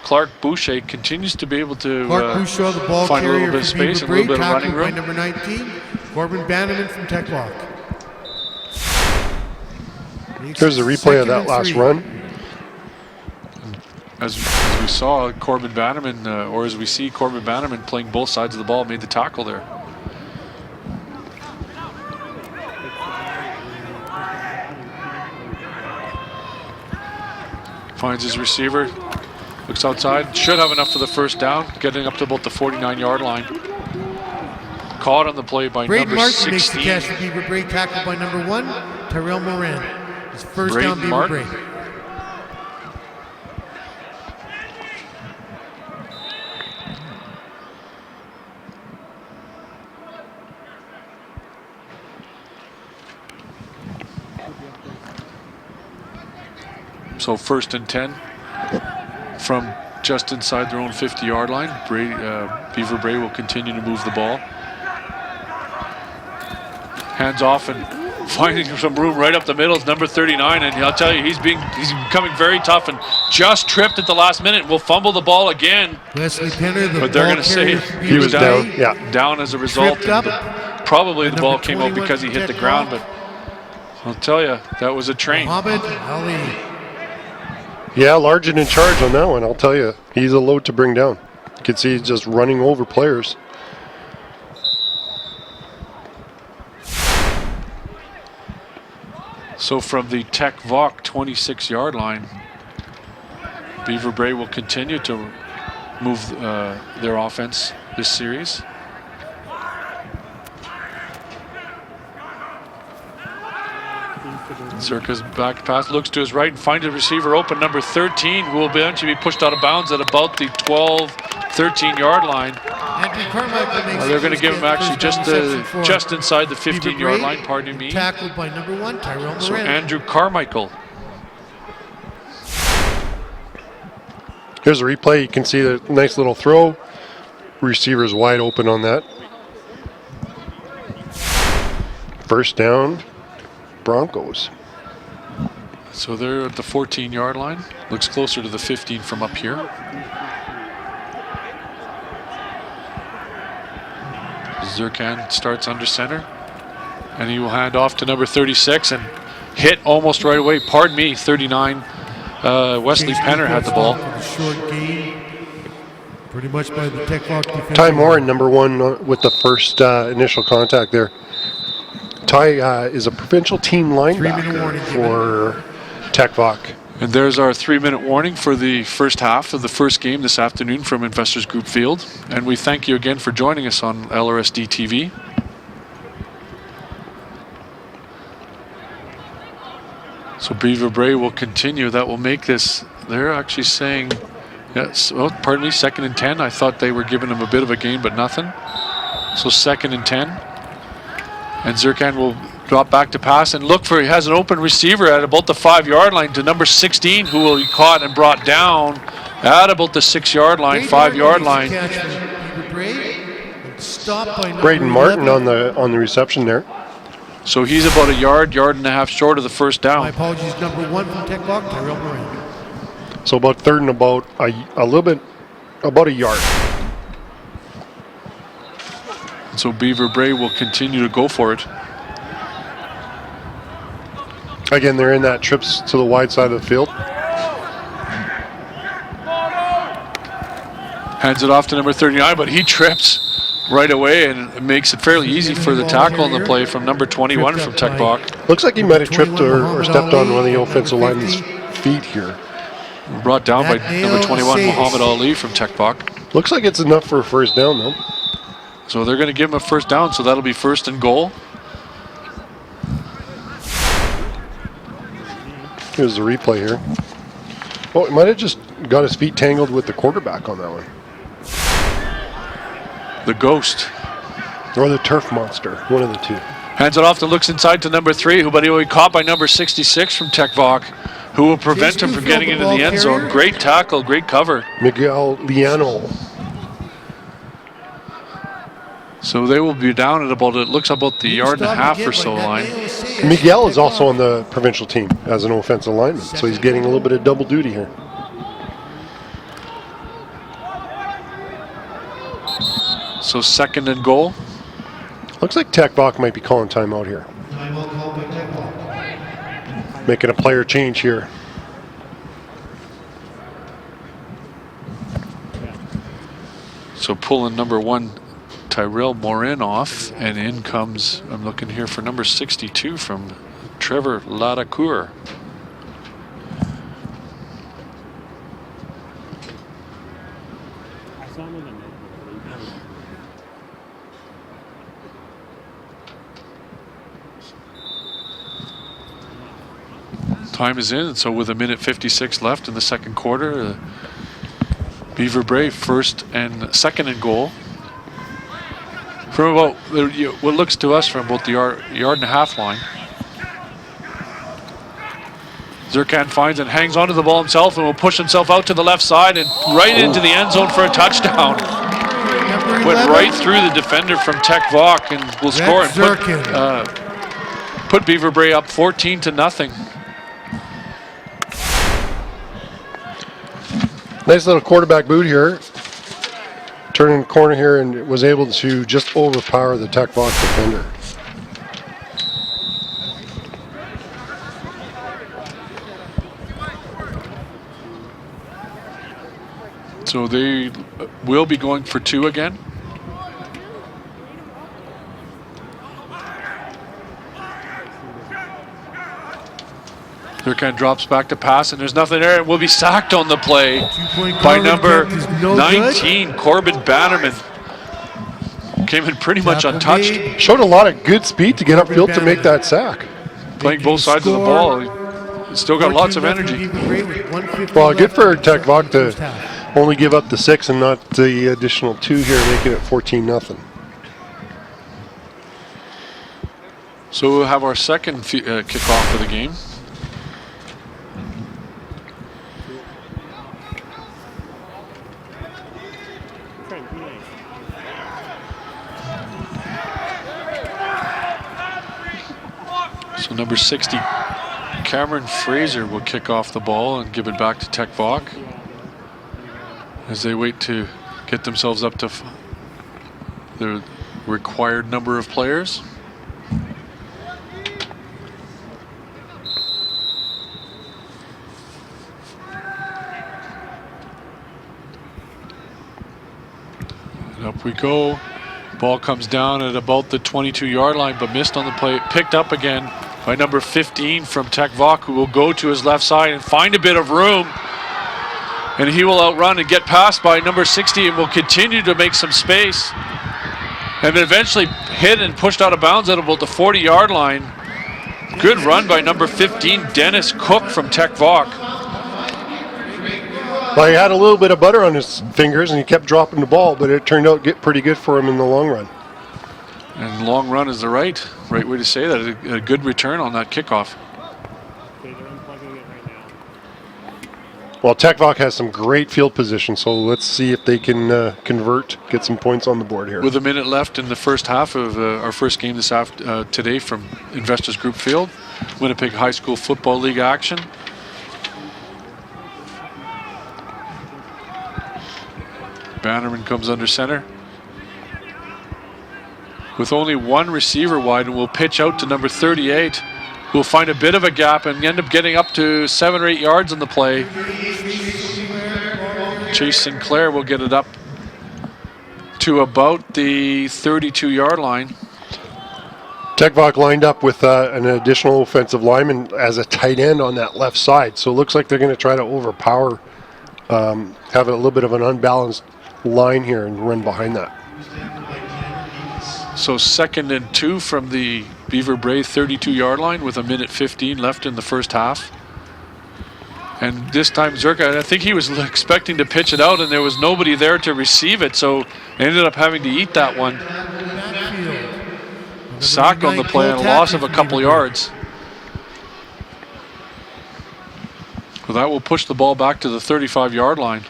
Clark Boucher continues to be able to find a little bit of space and a little bit of running room. Number 19, Corbin Bannerman from Tekvok. Here's the replay of that last run. As we saw, Corbin Bannerman, or as we see Corbin Bannerman playing both sides of the ball, made the tackle there. Finds his receiver, looks outside, should have enough for the first down, getting up to about the 49-yard line. Caught on the play by Braden number Martin 16. makes the catch for Beaver Bray, tackled by number 1, Terrell Moran. His first Braden down, Beaver Martin. Bray. So 1st and 10 from just inside their own 50-yard line. Beaver Bray will continue to move the ball. Hands off and finding some room right up the middle is number 39, and I'll tell you, he's becoming very tough and just tripped at the last minute. Will fumble the ball again. Wesley Penner, the but they're ball going to say carrier, he was down. Bray, Yeah, down as a result. tripped up. Probably the And ball number came out 21 because he hit the Tech ground, Rock. but I'll tell you, that was a train. Mohammed Ali. yeah, Largent in charge on that one. I'll tell you, he's a load to bring down. You can see he's just running over players. So from the Tech Vok 26-yard line, Beaver Bray will continue to move their offense this series. Zerka's back pass, looks to his right and finds a receiver open, number 13, who will eventually be pushed out of bounds at about the 12, 13-yard line. They're going to give him actually just inside the 15-yard line, pardon me. Tackled by number 1, Tyrell Moran. So Andrew Carmichael. Here's a replay. You can see the nice little throw. Receiver's wide open on that. First down, Broncos. So they're at the 14-yard line. Looks closer to the 15 from up here. Zerkan starts under center. And he will hand off to number 36 and hit almost right away. Pardon me, 39. Wesley Penner had the ball. Short gain. Pretty much by the Tech Vok defense. Ty Morin, number 1 with the first initial contact there. Ty is a provincial team linebacker for Tech Vok. And there's our 3-minute warning for the first half of the first game this afternoon from Investors Group Field. And we thank you again for joining us on LRSDTV. So Beaver Bray will continue. That will make this, they're actually saying, yes, oh, pardon me, 2nd and 10. I thought they were giving him a bit of a gain, but nothing. So 2nd and 10. And Zerkan will drop back to pass and look for, he has an open receiver at about the 5-yard line to number 16, who will be caught and brought down at about the 6-yard line, 5-yard line. Braden Martin on the reception there. So he's about a yard and a half short of the first down. My apologies, number 1 from Tech Vok, Tyrell Moran. So about 3rd and about a little bit, about a yard. So Beaver Bray will continue to go for it. Again, they're in that trips to the wide side of the field. Hands it off to number 39, but he trips right away and it makes it fairly easy for the tackle on the play from number 21 from Tech Vok. Looks like he might have tripped or stepped on one of the offensive lineman's feet here. Brought down by number 21, Muhammad Ali from Tech Vok. Looks like it's enough for a first down, though. So they're going to give him a first down, so that'll be 1st and goal. Here's the replay here. Oh, he might have just got his feet tangled with the quarterback on that one. The Ghost. Or the Turf Monster, one of the two. Hands it off to looks inside to number 3, but he will be caught by number 66 from Tech Vok, who will prevent him from getting into the end zone. Great tackle, great cover. Miguel Liano. So they will be down at about, it looks about the yard and a half or so line. Miguel is also on the provincial team as an offensive lineman, so he's getting a little bit of double duty here. So 2nd and goal. Looks like Tech Vok might be calling timeout here. Making a player change here. So pulling number 1, Tyrell Morin off, and in comes, I'm looking here for number 62 from Trevor Ladacour. Time is in, so with 1:56 left in the 2nd quarter, Beaver Bray 1st and 2nd and goal. From about, what looks to us from about the yard and a half line. Zerkan finds and hangs onto the ball himself and will push himself out to the left side and right into the end zone for a touchdown. Went right through the defender from Tech Vok and will score and put put Beaver Bray up 14-0. Nice little quarterback boot here. Turning the corner here and was able to just overpower the Tech Vox defender. So they will be going for 2 again. Zirkan drops back to pass, and there's nothing there. It will be sacked on the play by number 19, Corbin Bannerman. Came in pretty much untouched. Showed a lot of good speed to get upfield to make that sack. Playing both sides of the ball. He's still got lots of energy. Well, good for Tech Vox to only give up the 6 and not the additional 2 here, making it 14-0. So we'll have our second kickoff for the game. So number 60, Cameron Fraser will kick off the ball and give it back to Tech Vox as they wait to get themselves up to the required number of players. And up we go. Ball comes down at about the 22-yard line, but missed on the play. Picked up again by number 15 from Tech Vox, who will go to his left side and find a bit of room. And he will outrun and get past by number 60 and will continue to make some space. And then eventually hit and pushed out of bounds at about the 40-yard line. Good run by number 15, Dennis Cook from Tech Vox. Well, he had a little bit of butter on his fingers and he kept dropping the ball, but it turned out get pretty good for him in the long run. And long run is the right way to say that. A good return on that kickoff. Okay, they're unplugging it right now. Well, Tech Vox has some great field position, so let's see if they can convert, get some points on the board here. With a minute left in the first half of our first game today from Investors Group Field, Winnipeg High School Football League action. Bannerman comes under center with only one receiver wide and will pitch out to number 38. We'll find a bit of a gap and end up getting up to 7 or 8 yards on the play. Chase Sinclair will get it up to about the 32-yard line. Tech Vox lined up with an additional offensive lineman as a tight end on that left side, so it looks like they're going to try to overpower, have a little bit of an unbalanced line here and run behind that. So 2nd and 2 from the Beaver Bray 32-yard line with a minute 15 left in the first half. And this time Zirka, I think he was expecting to pitch it out and there was nobody there to receive it, so ended up having to eat that one. Sack on the play and a loss of a couple yards. Well, that will push the ball back to the 35-yard line.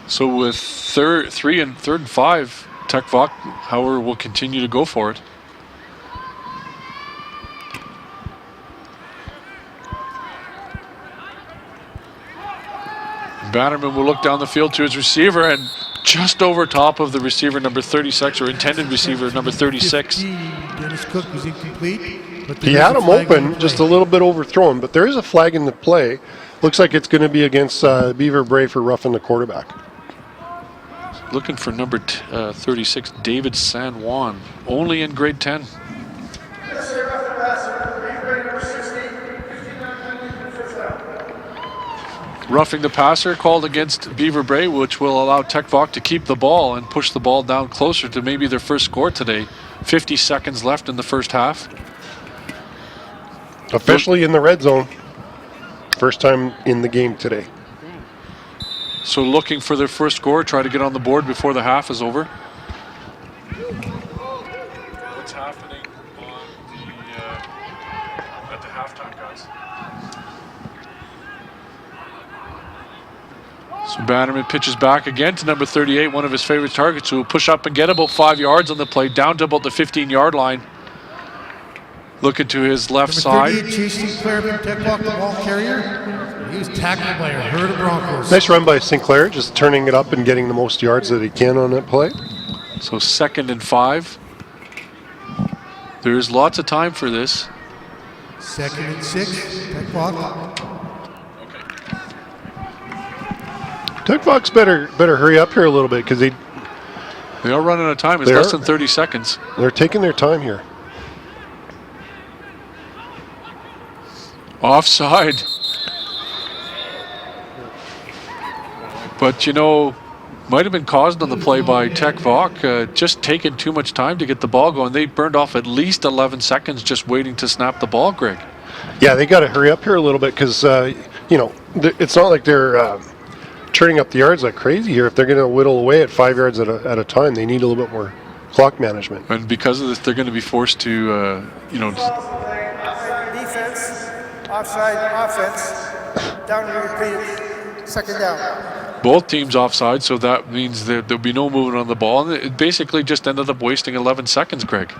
So with third and 5, Tech Vox, however, will continue to go for it. Bannerman will look down the field to his receiver and just over top of the receiver number 36, or intended receiver number 36. Dennis Cook was incomplete. But he had him open, just a little bit overthrown, but there is a flag in the play. Looks like it's going to be against Beaver Bray for roughing the quarterback. Looking for number 36, David San Juan, only in grade 10. Roughing the passer called against Beaver Bray, which will allow Tech Vox to keep the ball and push the ball down closer to maybe their first score today. 50 seconds left in the first half. Officially in the red zone. First time in the game today. So looking for their first score, try to get on the board before the half is over. What's happening on at the halftime, guys? So Bannerman pitches back again to number 38, one of his favorite targets, who will push up and get about 5 yards on the play, down to about the 15-yard line. looking to his left Number side. 38, Chase Sinclair from Tech Walk, the ball carrier. He was tackled by a herd of Broncos. Nice run by Sinclair, just turning it up and getting the most yards that he can on that play. So 2nd and 5. There's lots of time for this. 2nd and 6, Tech Walk. Tech Fox better hurry up here a little bit because they are running out of time. It's less than 30 seconds. They're taking their time here. Offside. But, you know, might have been caused on the play by Tech Vok, just taking too much time to get the ball going. They burned off at least 11 seconds just waiting to snap the ball, Greg. Yeah, they got to hurry up here a little bit because, you know, it's not like they're turning up the yards like crazy here. If they're going to whittle away at 5 yards at a time, they need a little bit more clock management. And because of this, they're going to be forced to, you know... Defense, offside, offense, down and repeat, 2nd down. Both teams offside, so that means that there'll be no movement on the ball. And it basically just ended up wasting 11 seconds, Greg.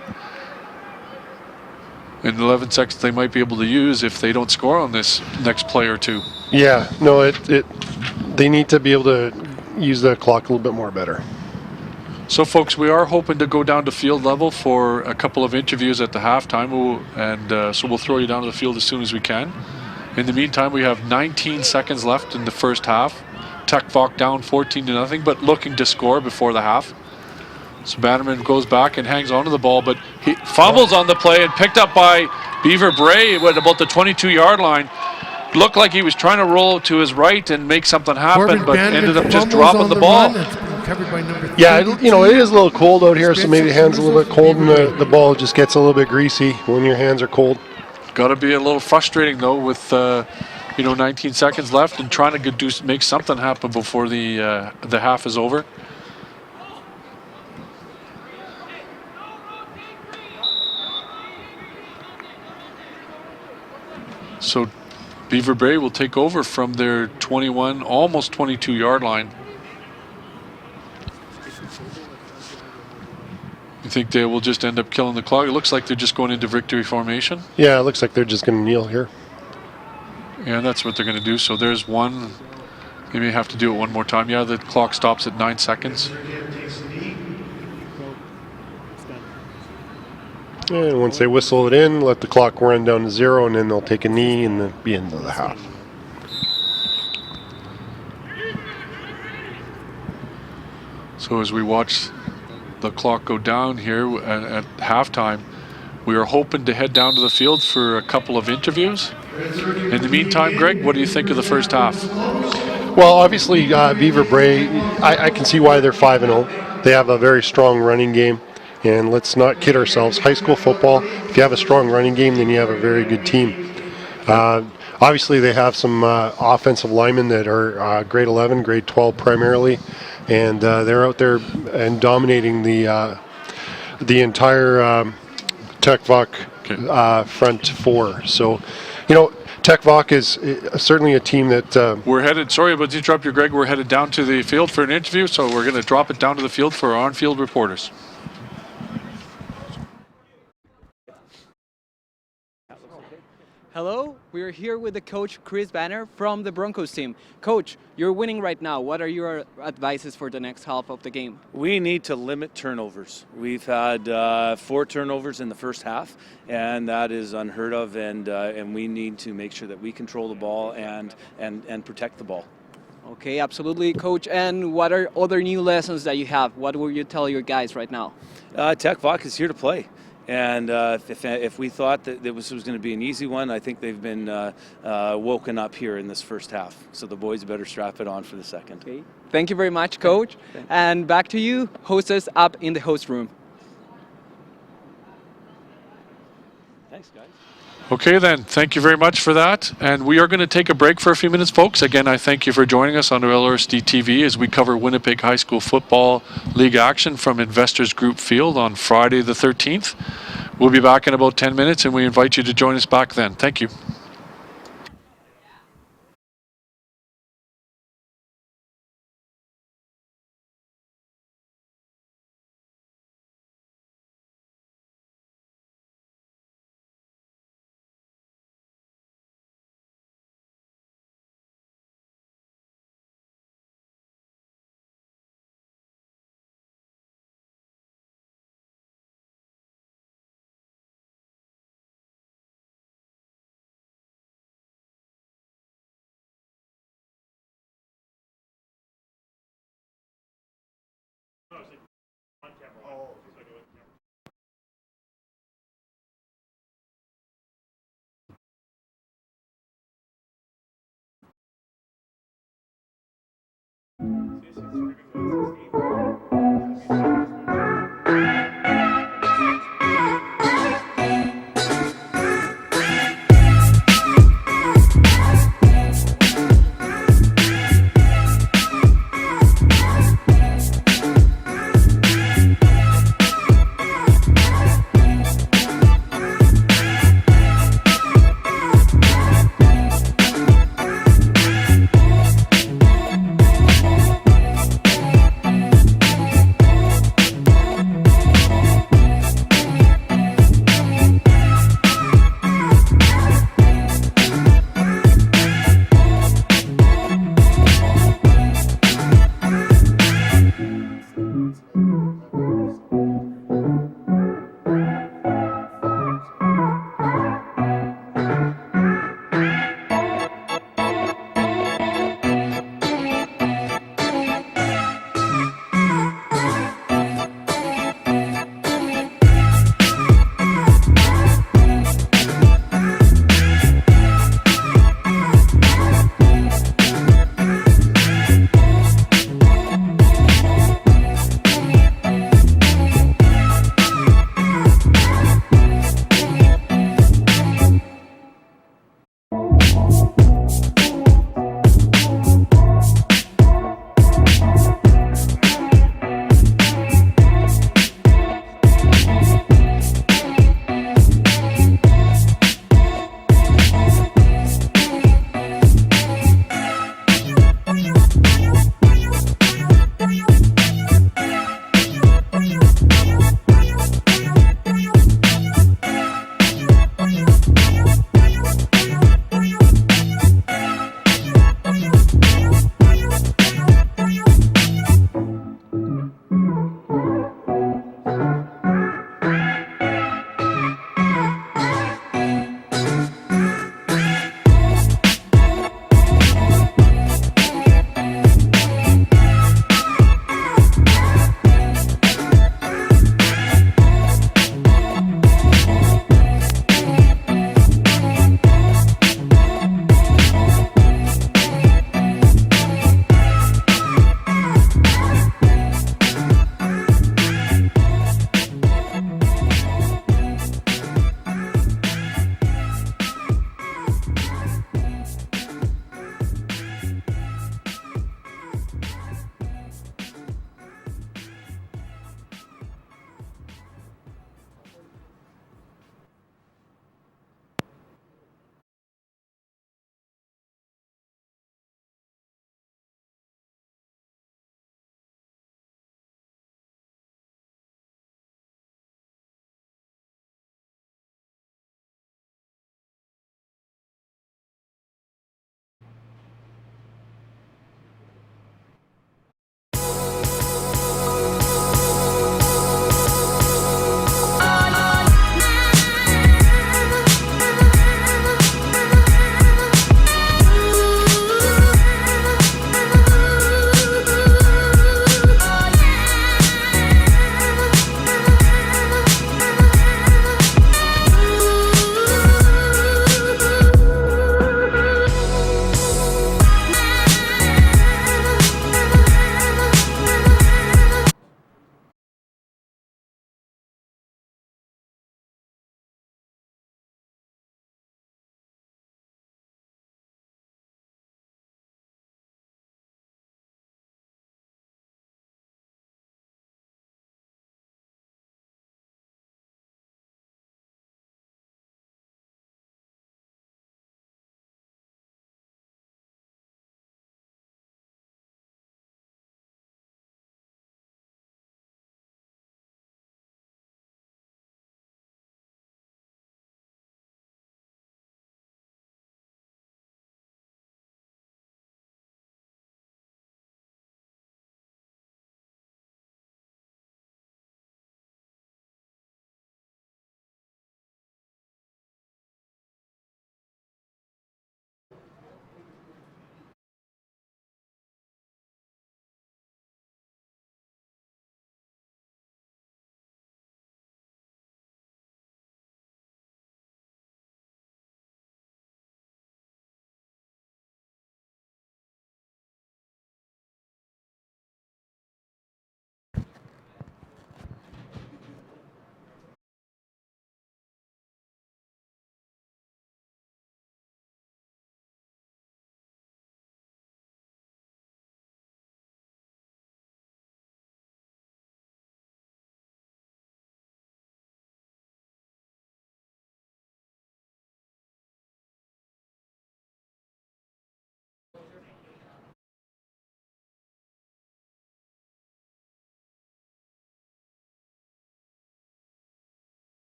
And 11 seconds they might be able to use if they don't score on this next play or two. Yeah, no, they need to be able to use the clock a little bit more better. So, folks, we are hoping to go down to field level for a couple of interviews at the halftime, so we'll throw you down to the field as soon as we can. In the meantime, we have 19 seconds left in the first half. Tech Vok down 14-0, but looking to score before the half. So Bannerman goes back and hangs onto the ball, but he fumbles on the play and picked up by Beaver Bray at about the 22-yard line. Looked like he was trying to roll to his right and make something happen, Corbin but Bannerman ended up just fumbles dropping on the ball. Run. It's been covered by number 32. Yeah, you know, it is a little cold out here, so maybe the hands a little bit cold and the ball just gets a little bit greasy when your hands are cold. Got to be a little frustrating, though, with 19 seconds left and trying to make something happen before the half is over. So Beaver Bay will take over from their 21, almost 22-yard line. You think they will just end up killing the clock? It looks like they're just going into victory formation. Yeah, it looks like they're just going to kneel here. Yeah, that's what they're going to do. So there's one. They may have to do it one more time. Yeah, the clock stops at 9 seconds. And once they whistle it in, let the clock run down to 0, and then they'll take a knee and then be into the half. So as we watch the clock go down here at halftime, we are hoping to head down to the field for a couple of interviews. In the meantime, Greg, what do you think of the first half? Well, obviously, Beaver Bray, I can see why they're 5-0. They have a very strong running game. And let's not kid ourselves. High school football, if you have a strong running game, then you have a very good team. Obviously, they have some offensive linemen that are grade 11, grade 12 primarily. And they're out there and dominating the entire Tech Vok front four. So, you know, Tech Vok is certainly a team that... We're headed, sorry about to interrupt you, Greg, we're headed down to the field for an interview, so we're going to drop it down to the field for our on-field reporters. Hello, we're here with the coach Chris Banner from the Broncos team. Coach, you're winning right now. What are your advices for the next half of the game? We need to limit turnovers. We've had 4 turnovers in the first half, and that is unheard of. And we need to make sure that we control the ball and protect the ball. Okay, absolutely, Coach. And what are other new lessons that you have? What will you tell your guys right now? Tech Vok is here to play. And if we thought that this was going to be an easy one, I think they've been woken up here in this first half. So the boys better strap it on for the second. Okay. Thank you very much, Coach. And back to you, hostess up in the host room. Thanks, guys. Okay, then. Thank you very much for that. And we are going to take a break for a few minutes, folks. Again, I thank you for joining us on LRSDTV as we cover Winnipeg High School Football League action from Investors Group Field on Friday the 13th. We'll be back in about 10 minutes, and we invite you to join us back then. Thank you.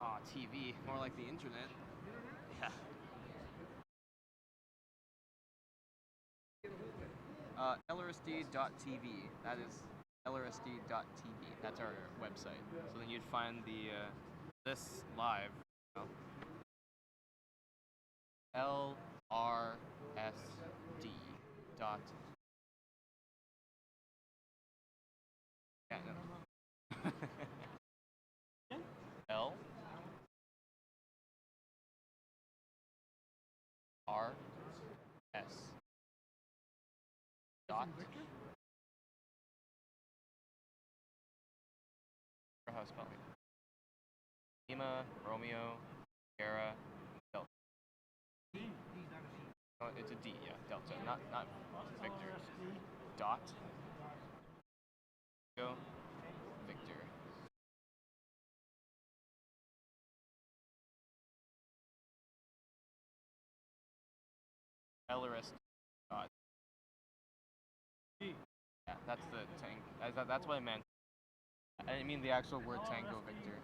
TV, more like the internet. Yeah. LRSD.TV. That is LRSD.TV. That's our website. So then you'd find the this live. You know? LRSD. Dot. Yeah, no. L. R. S. Dot. How to spell it? Lima, Romeo, Sierra, Delta. Oh, it's a D, yeah, Delta, not Victor. Dot. Go. Victor. LRS. Yeah, that's the tank. That's what I meant. I mean the actual word Tango Victor.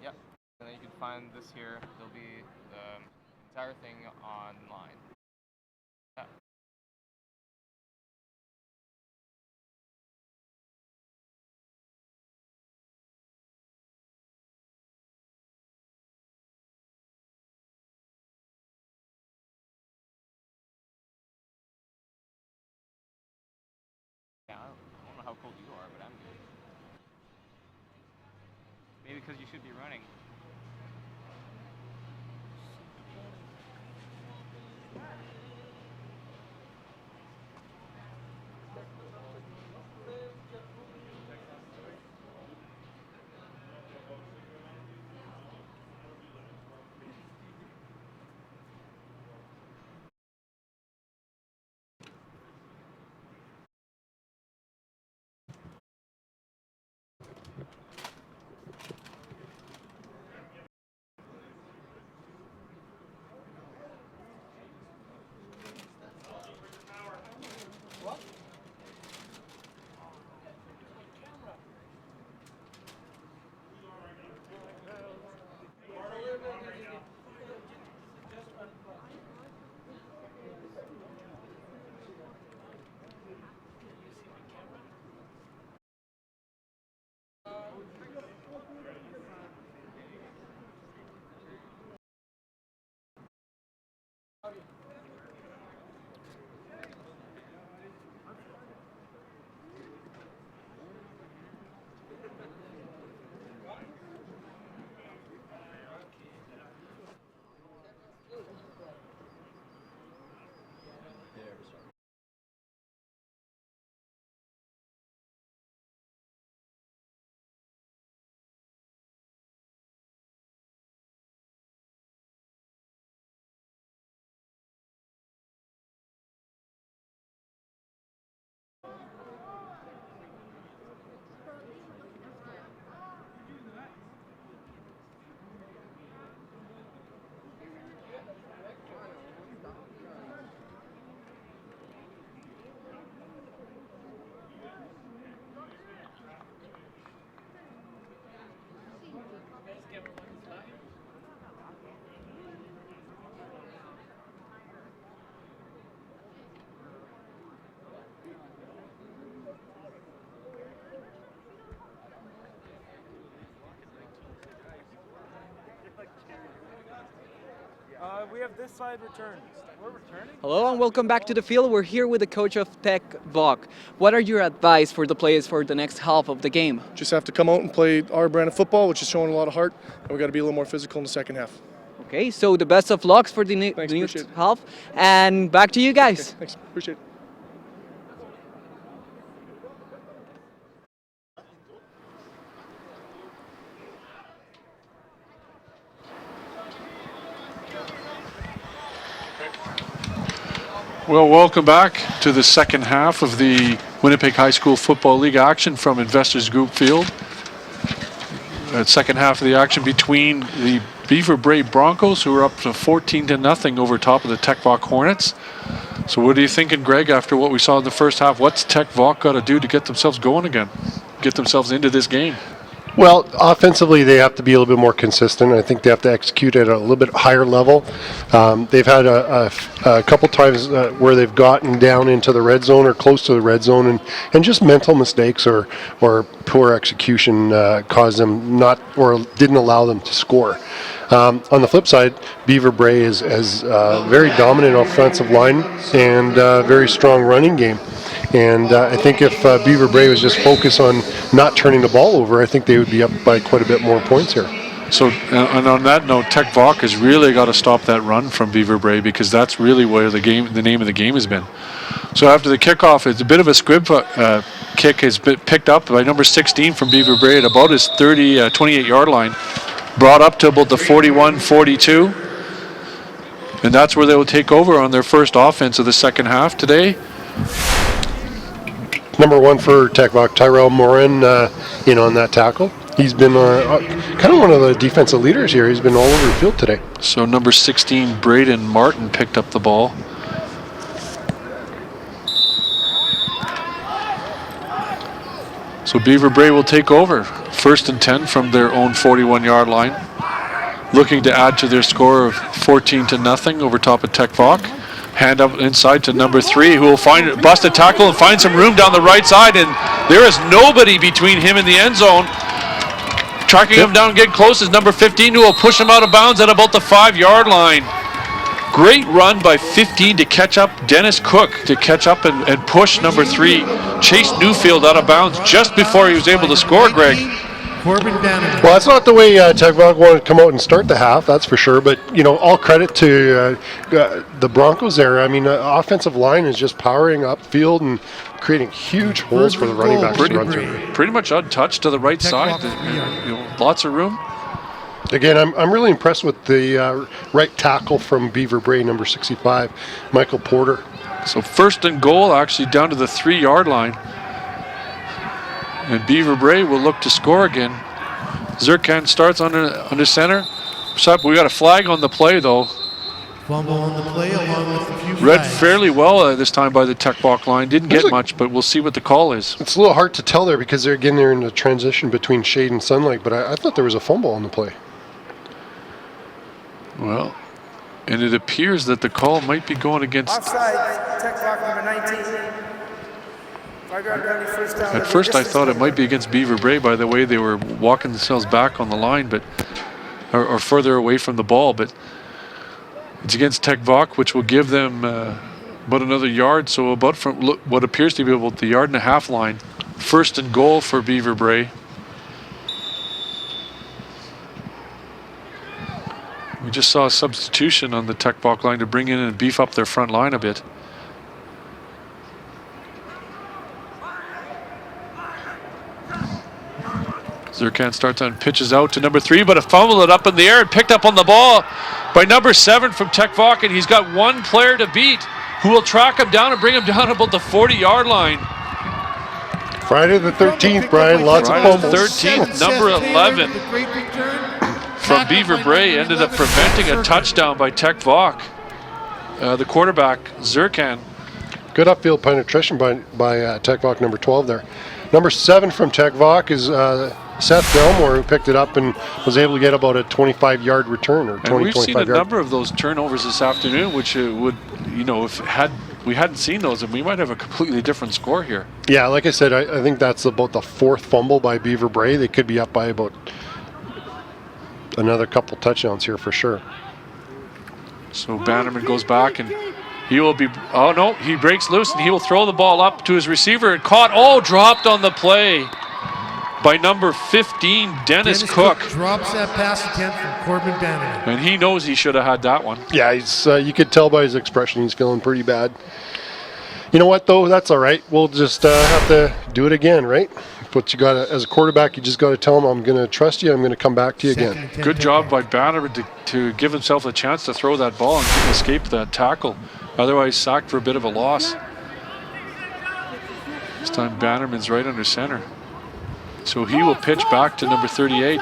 Yep. And then you can find this here. There'll be the entire thing online. Yeah. Yeah, I don't know how cold you are, but I'm good. Maybe because you should be running. We have this side returned. We're returning? Hello and welcome back to the field. We're here with the coach of Tech Vok. What are your advice for the players for the next half of the game? Just have to come out and play our brand of football, which is showing a lot of heart, and we got to be a little more physical in the second half. Okay, so the best of lucks for the next half, and back to you guys. Okay, thanks, appreciate it. Well, welcome back to the second half of the Winnipeg High School Football League action from Investors Group Field. Second half of the action between the Beaver Bray Broncos, who are up to 14-0 over top of the Tech Vok Hornets. So what are you thinking, Greg, after what we saw in the first half? What's Tech Vok got to do to get themselves going again, get themselves into this game? Well, offensively, they have to be a little bit more consistent. I think they have to execute at a little bit higher level. They've had a couple times where they've gotten down into the red zone or close to the red zone, and just mental mistakes or poor execution caused them not, or didn't allow them to score. On the flip side, Beaver Bray is very dominant offensive line and very strong running game. And I think if Beaver Bray was just focused on not turning the ball over, I think they would be up by quite a bit more points here. So, and on that note, Tech Vaughan has really got to stop that run from Beaver Bray, because that's really where the name of the game has been. So after the kickoff, it's a bit of a squib kick has been picked up by number 16 from Beaver Bray at about his 28-yard line, brought up to about the 41-42, and that's where they will take over on their first offense of the second half today. Number 1 for Tech Vaughan, Tyrell Morin, in on that tackle. He's been kind of one of the defensive leaders here. He's been all over the field today. So number 16, Braden Martin, picked up the ball. So Beaver Bray will take over. 1st and 10 from their own 41-yard line. Looking to add to their score of 14-0 over top of Tech Vaughan. Hand up inside to number 3, who will bust a tackle and find some room down the right side, and there is nobody between him and the end zone. Tracking him down, getting close is number 15, who will push him out of bounds at about the 5-yard line. Great run by 15 to catch up Dennis Cook, to catch up and push number 3, Chase Newfield, out of bounds just before he was able to score, Greg. Well, that's not the way Tech Vaughan wanted to come out and start the half, that's for sure. But, all credit to the Broncos there. I mean, offensive line is just powering up field and creating huge holes for the running backs to run through. Pretty much untouched to the right side. Lots of room. Again, I'm really impressed with the right tackle from Beaver Bray, number 65, Michael Porter. So 1st and goal, actually down to the 3-yard line. And Beaver Bray will look to score again. Zirkan starts under center. We got a flag on the play, though. Fumble on the play along with a few Read flags. fairly well this time by the Tech Vaughan line. Didn't get much, but we'll see what the call is. It's a little hard to tell there because they're in the transition between shade and sunlight, but I thought there was a fumble on the play. Well, and it appears that the call might be going against... Offside, Tech Vaughan number 19. At first I thought it might be against Beaver Bray by the way they were walking themselves back on the line, but or further away from the ball, but it's against Tech Vaughan, which will give them about another yard, so about from what appears to be about the 1.5 yard line. 1st and goal for Beaver Bray. We just saw a substitution on the Tech Vaughan line to bring in and beef up their front line a bit. Zirkan starts on, pitches out to number 3, but a fumble it up in the air and picked up on the ball by number 7 from Tech Vaughan. He's got one player to beat, who will track him down and bring him down about the 40-yard line. Friday the 13th, Brian. Lots of fumbles. 13th, number 11 from Beaver Bray ended up preventing a touchdown by Tech Vaughan. The quarterback, Zirkan. Good upfield penetration by Tech Vaughan, number 12 there. Number 7 from Tech Vaughan is Seth Belmore, who picked it up and was able to get about a 25-yard return, or 20, 25 And we've seen a yard. number of those turnovers this afternoon, which would, if we hadn't seen those, and we might have a completely different score here. Yeah, like I said, I think that's about the 4th fumble by Beaver Bray. They could be up by about another couple touchdowns here for sure. So Bannerman goes back and he will be, oh no, he breaks loose and he will throw the ball up to his receiver and caught, dropped on the play by number 15, Dennis Cook. Drops that pass attempt from Corbin Bannerman. And he knows he should have had that one. Yeah, he's, you could tell by his expression he's feeling pretty bad. You know what, though? That's all right. We'll just have to do it again, right? But you got to, as a quarterback, you just got to tell him, I'm going to trust you. I'm going to come back to you again. Good job by Bannerman to give himself a chance to throw that ball and escape that tackle. Otherwise, sacked for a bit of a loss. This time, Bannerman's right under center. So he will pitch back to number 38.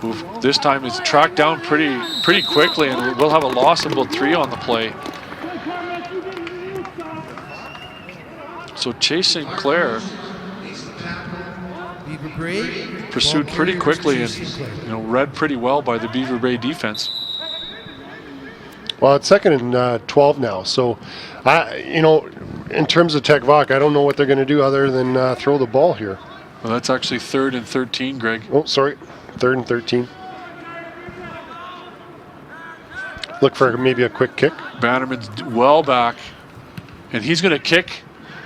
Who this time is tracked down pretty quickly, and we'll have a loss of about 3 on the play. So Chase Sinclair Beaver Bray. Pursued Ball pretty carrier quickly is and Sinclair. read pretty well by the Beaver Bay defense. Well, it's 2nd and 12 now. So, in terms of Tech Vac, I don't know what they're going to do other than throw the ball here. Well, that's actually 3rd and 13, Greg. Oh, sorry. 3rd and 13. Look for maybe a quick kick. Bannerman's well back, and he's going to kick.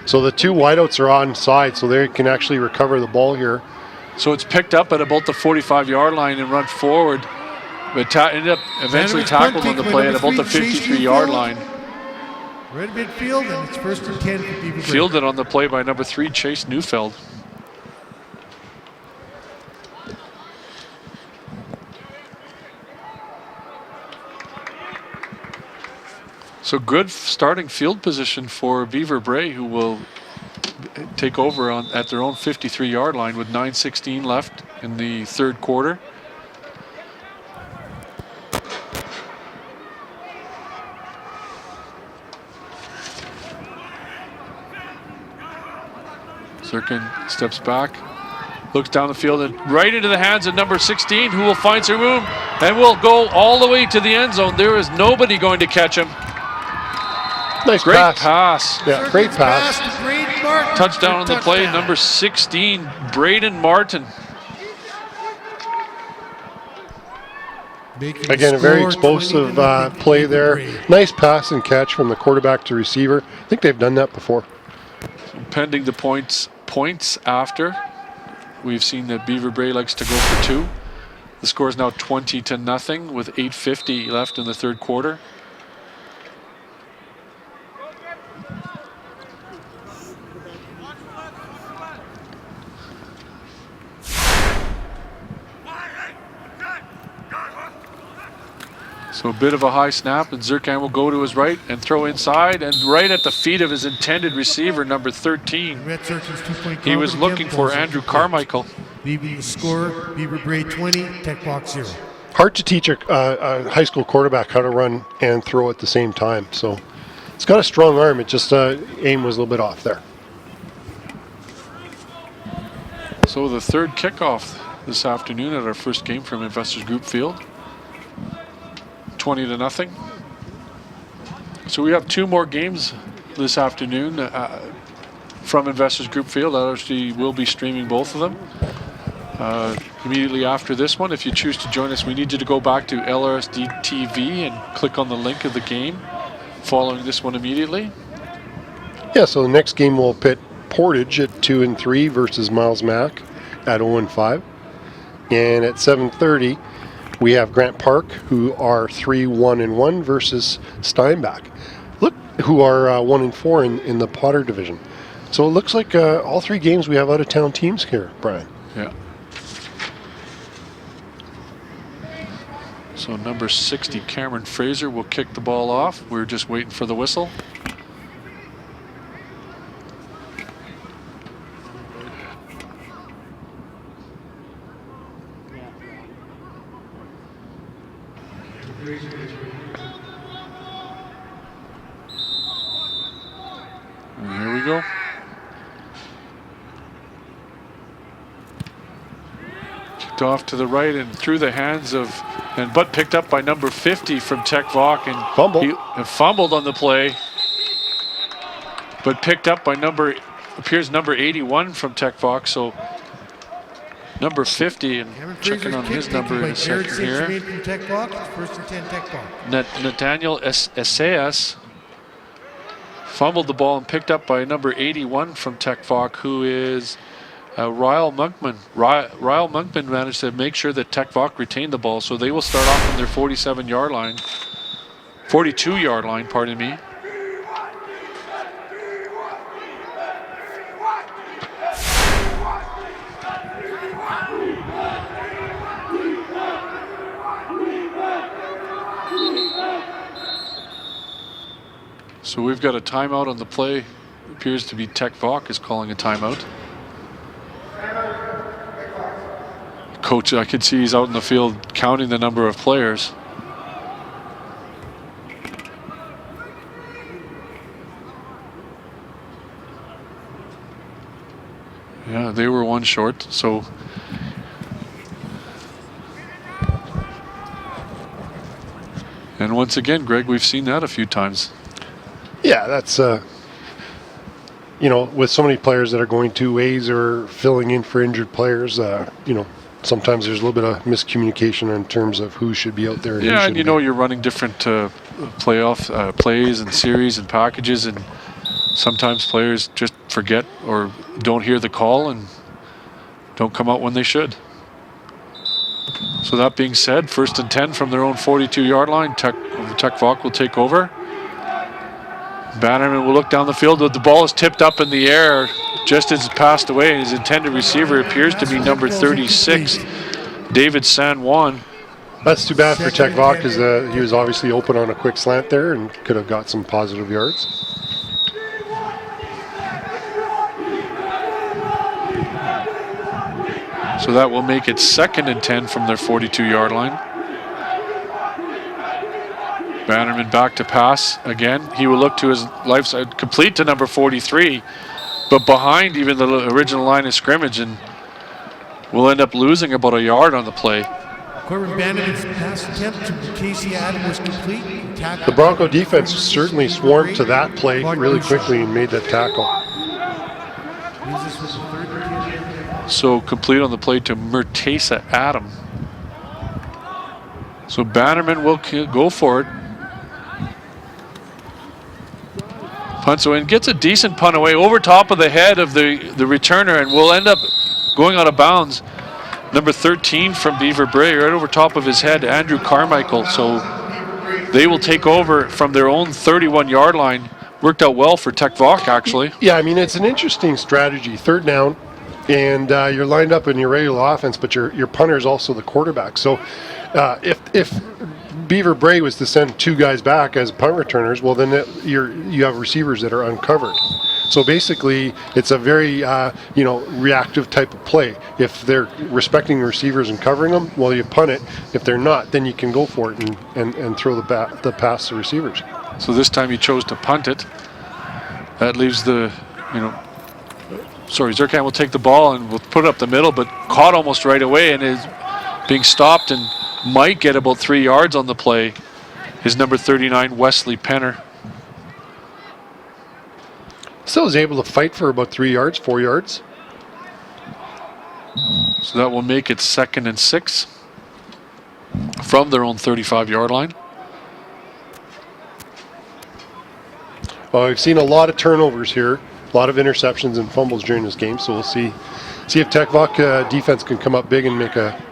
So the 2 wideouts are on side, so they can actually recover the ball here. So it's picked up at about the 45-yard line and run forward. But ended up eventually tackled on the play at about the 53-yard line. Red midfield, and it's 1st and 10 for Beaver Bray. Fielded on the play by number 3, Chase Neufeld. So good starting field position for Beaver Bray, who will take over at their own 53-yard line with 9:16 left in the 3rd quarter. Zirkin steps back, looks down the field, and right into the hands of number 16, who will find some room and will go all the way to the end zone. There is nobody going to catch him. Nice Great pass. Yeah, great pass. Touchdown on the play, number 16, Braden Martin. Again, a very explosive play there. Nice pass and catch from the quarterback to receiver. I think they've done that before. Pending the points after. We've seen that Beaver Bray likes to go for 2. The score is now 20-0 with 8:50 left in the 3rd quarter. So a bit of a high snap, and Zirkan will go to his right and throw inside, and right at the feet of his intended receiver, number 13. He was looking for Andrew Carmichael. Leaving the score, Beaver Bray 20, Tech Box 0. Hard to teach a high school quarterback how to run and throw at the same time. So it's got a strong arm. It just aim was a little bit off there. So the 3rd kickoff this afternoon at our first game from Investors Group Field. 20-0. So we have 2 more games this afternoon from Investors Group Field. LRSD will be streaming both of them. Immediately after this one, if you choose to join us, we need you to go back to LRSDTV and click on the link of the game following this one immediately. Yeah, so the next game will pit Portage at 2-3 versus Miles Mack at 0-5. And at 7:30, we have Grant Park, who are 3-1-1 versus Steinbach. Look, who are 1-4 in the Potter division. So it looks like all 3 games we have out-of-town teams here, Brian. Yeah. So number 60, Cameron Fraser, will kick the ball off. We're just waiting for the whistle. And here we go. Kicked off to the right and through the hands of, but picked up by number 50 from Tech Vac, and he fumbled on the play, but picked up by number 81 from Tech Vac. So number 50, and checking on his number in a second here. Nathaniel Esaias fumbled the ball and picked up by number 81 from Tech Vac, who is Ryle Monkman. Ryle Monkman managed to make sure that Tech Vac retained the ball, so they will start off on their 42-yard line, pardon me. So we've got a timeout on the play. It appears to be Tech Vac is calling a timeout. Coach, I can see he's out in the field counting the number of players. Yeah, they were one short, so. And once again, Greg, we've seen that a few times. Yeah, that's, you know, with so many players that are going two ways or filling in for injured players, you know, sometimes there's a little bit of miscommunication in terms of who should be out there. Yeah, and you know, you're running different playoff plays and series and packages, and sometimes players just forget or don't hear the call and don't come out when they should. So that being said, 1st and 10 from their own 42-yard line. Tech Vok will take over. Bannerman will look down the field. The ball is tipped up in the air just as it passed away, and his intended receiver appears to be number 36, David San Juan. That's too bad for Tech Vok because he was obviously open on a quick slant there and could have got some positive yards. So that will make it 2nd and 10 from their 42-yard line. Bannerman back to pass again. He will look to his left side, complete to number 43, but behind even the original line of scrimmage, and will end up losing about a yard on the play. Corbin Bannerman's pass attempt to Casey Adam was complete. The Bronco defense certainly swarmed to that play really quickly and made that tackle. So complete on the play to Murtaza Adam. So Bannerman will go for it. Punt, so and gets a decent punt away over top of the head of the returner, and will end up going out of bounds. Number 13 from Beaver Bray, right over top of his head, Andrew Carmichael. So they will take over from their own 31-yard line. Worked out well for Tech Vok, actually. Yeah, I mean, it's an interesting strategy. 3rd down, and you're lined up in your regular offense, but your punter is also the quarterback. So if Beaver Bray was to send 2 guys back as punt returners, well, then you have receivers that are uncovered. So basically, it's a very you know, reactive type of play. If they're respecting the receivers and covering them, well, you punt it. If they're not, then you can go for it and throw the pass to receivers. So this time he chose to punt it. That leaves the, you know, sorry, Zerkan will take the ball and will put it up the middle, but caught almost right away and is being stopped and might get about 3 yards on the play. Is number 39, Wesley Penner. Still was able to fight for about 3 yards, 4 yards. So that will make it 2nd and 6 from their own 35-yard line. Well, we've seen a lot of turnovers here, a lot of interceptions and fumbles during this game, so we'll see if Tech Vok defense can come up big and make a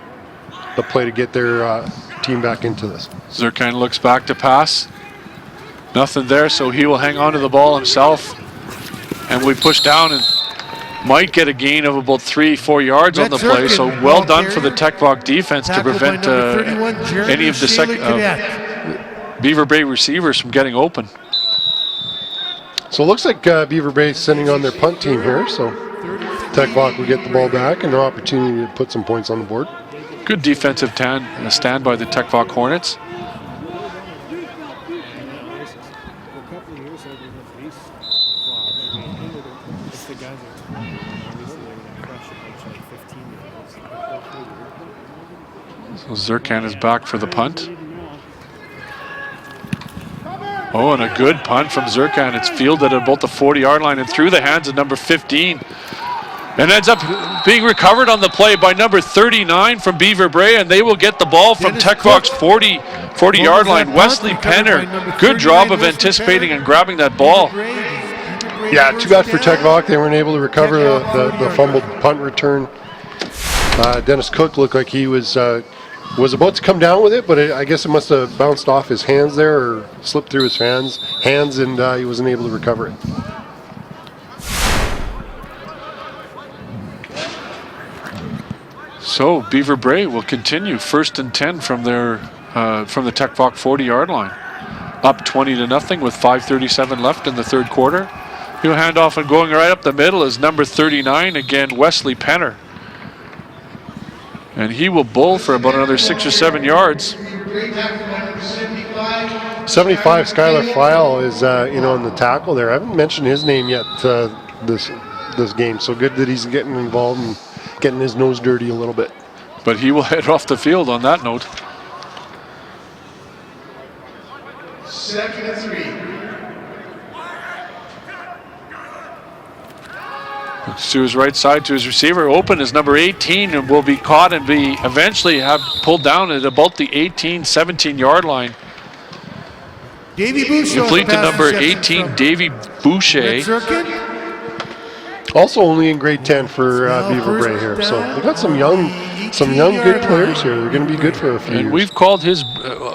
play to get their team back into this. Zerkan looks back to pass. Nothing there, so he will hang on to the ball himself. And we push down and might get a gain of about 3-4 yards on the play. So well done for the Tech Vok defense to prevent any of the Beaver Bay receivers from getting open. So it looks like Beaver Bay is sending on their punt team here. So Tech Vok will get the ball back and an opportunity to put some points on the board. Good defensive stand by the Tech Vok Hornets. So Zerkan is back for the punt. Oh, and a good punt from Zerkan. It's fielded at about the 40-yard line and through the hands of number 15. And ends up being recovered on the play by number 39 from Beaver Bray, and they will get the ball from Tech Vok's 40-yard line. Wesley Penner, good job of anticipating and grabbing that ball. Yeah, too bad for Tech Vok. They weren't able to recover the fumbled punt return. Dennis Cook looked like he was about to come down with it, but I guess it must have bounced off his hands there or slipped through his hands, and he wasn't able to recover it. So Beaver Bray will continue 1st and 10 from their from the Tech Vok 40-yard line, up 20-0 with 5:37 left in the 3rd quarter. He'll hand off, and going right up the middle is number 39 again, Wesley Penner, and he will bowl for about another 6 or 7 yards. 75, Skylar File is in on the tackle there. I haven't mentioned his name yet this this game. So good that he's getting involved and getting his nose dirty a little bit. But he will head off the field on that note. 2nd and 3. Looks to his right side to his receiver. Open is number 18 and will be caught and be eventually have pulled down at about the 18, 17 yard line. Davy Boucher. Complete to number 18, Davy Boucher. Also only in grade 10 for Beaver Bray here. So they got some young good players here. They're going to be good for a few years. And we've called his,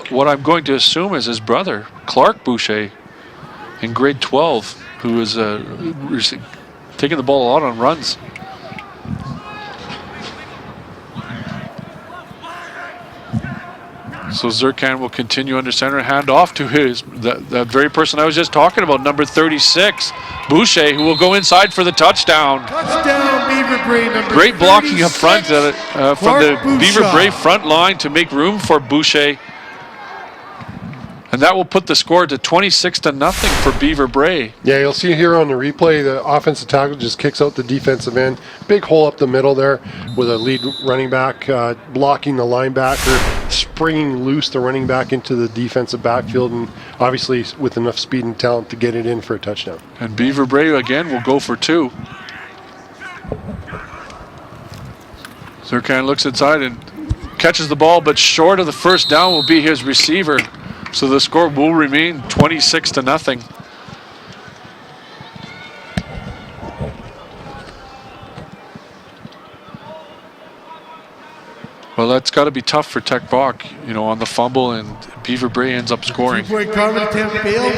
what I'm going to assume is his brother, Clark Boucher, in grade 12, who is taking the ball a lot on runs. So Zirkan will continue under center, hand off to that very person I was just talking about, number 36, Boucher, who will go inside for the touchdown. Touchdown, Beaver Bray, number Great blocking up front from the Boucher. Beaver Bray front line to make room for Boucher. And that will put the score to 26-0 for Beaver Bray. Yeah, you'll see here on the replay, the offensive tackle just kicks out the defensive end. Big hole up the middle there with a lead running back blocking the linebacker, springing loose the running back into the defensive backfield, and obviously with enough speed and talent to get it in for a touchdown. And Beaver Bray again will go for 2. Zirkan looks inside and catches the ball, but short of the first down will be his receiver. So the score will remain 26-0. Well, that's got to be tough for Tech Bach, on the fumble, and Beaver Bray ends up scoring. 2-point conversion attempt failed.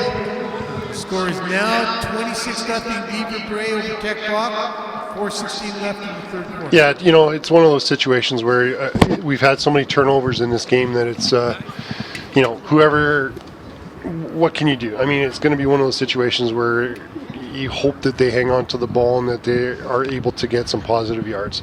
The score is now 26-0 Beaver Bray over Tech Bach. 4:16 left in the third quarter. Yeah, it's one of those situations where we've had so many turnovers in this game that it's, what can you do? I mean, it's going to be one of those situations where you hope that they hang on to the ball and that they are able to get some positive yards.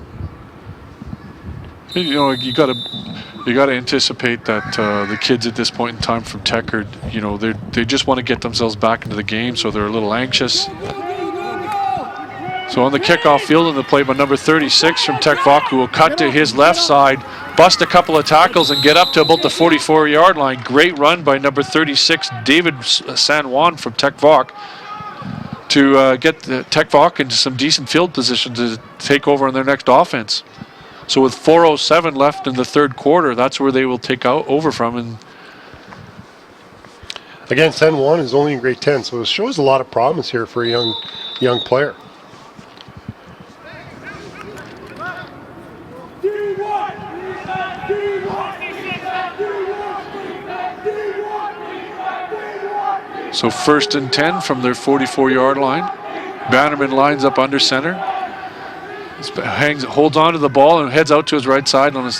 You got to anticipate that the kids at this point in time from Tech are, they just want to get themselves back into the game, so they're a little anxious. So on the kickoff field in the play by number 36 from Tech Bach, who will cut to his left side, bust a couple of tackles and get up to about the 44-yard line. Great run by number 36, David San Juan from Tech Bach, to get the Tech Bach into some decent field position to take over on their next offense. So with 4:07 left in the third quarter, that's where they will take over from. And again, San Juan is only in grade 10, so it shows a lot of promise here for a young player. So 1st and 10 from their 44-yard line. Bannerman lines up under center. Holds on to the ball and heads out to his right side on a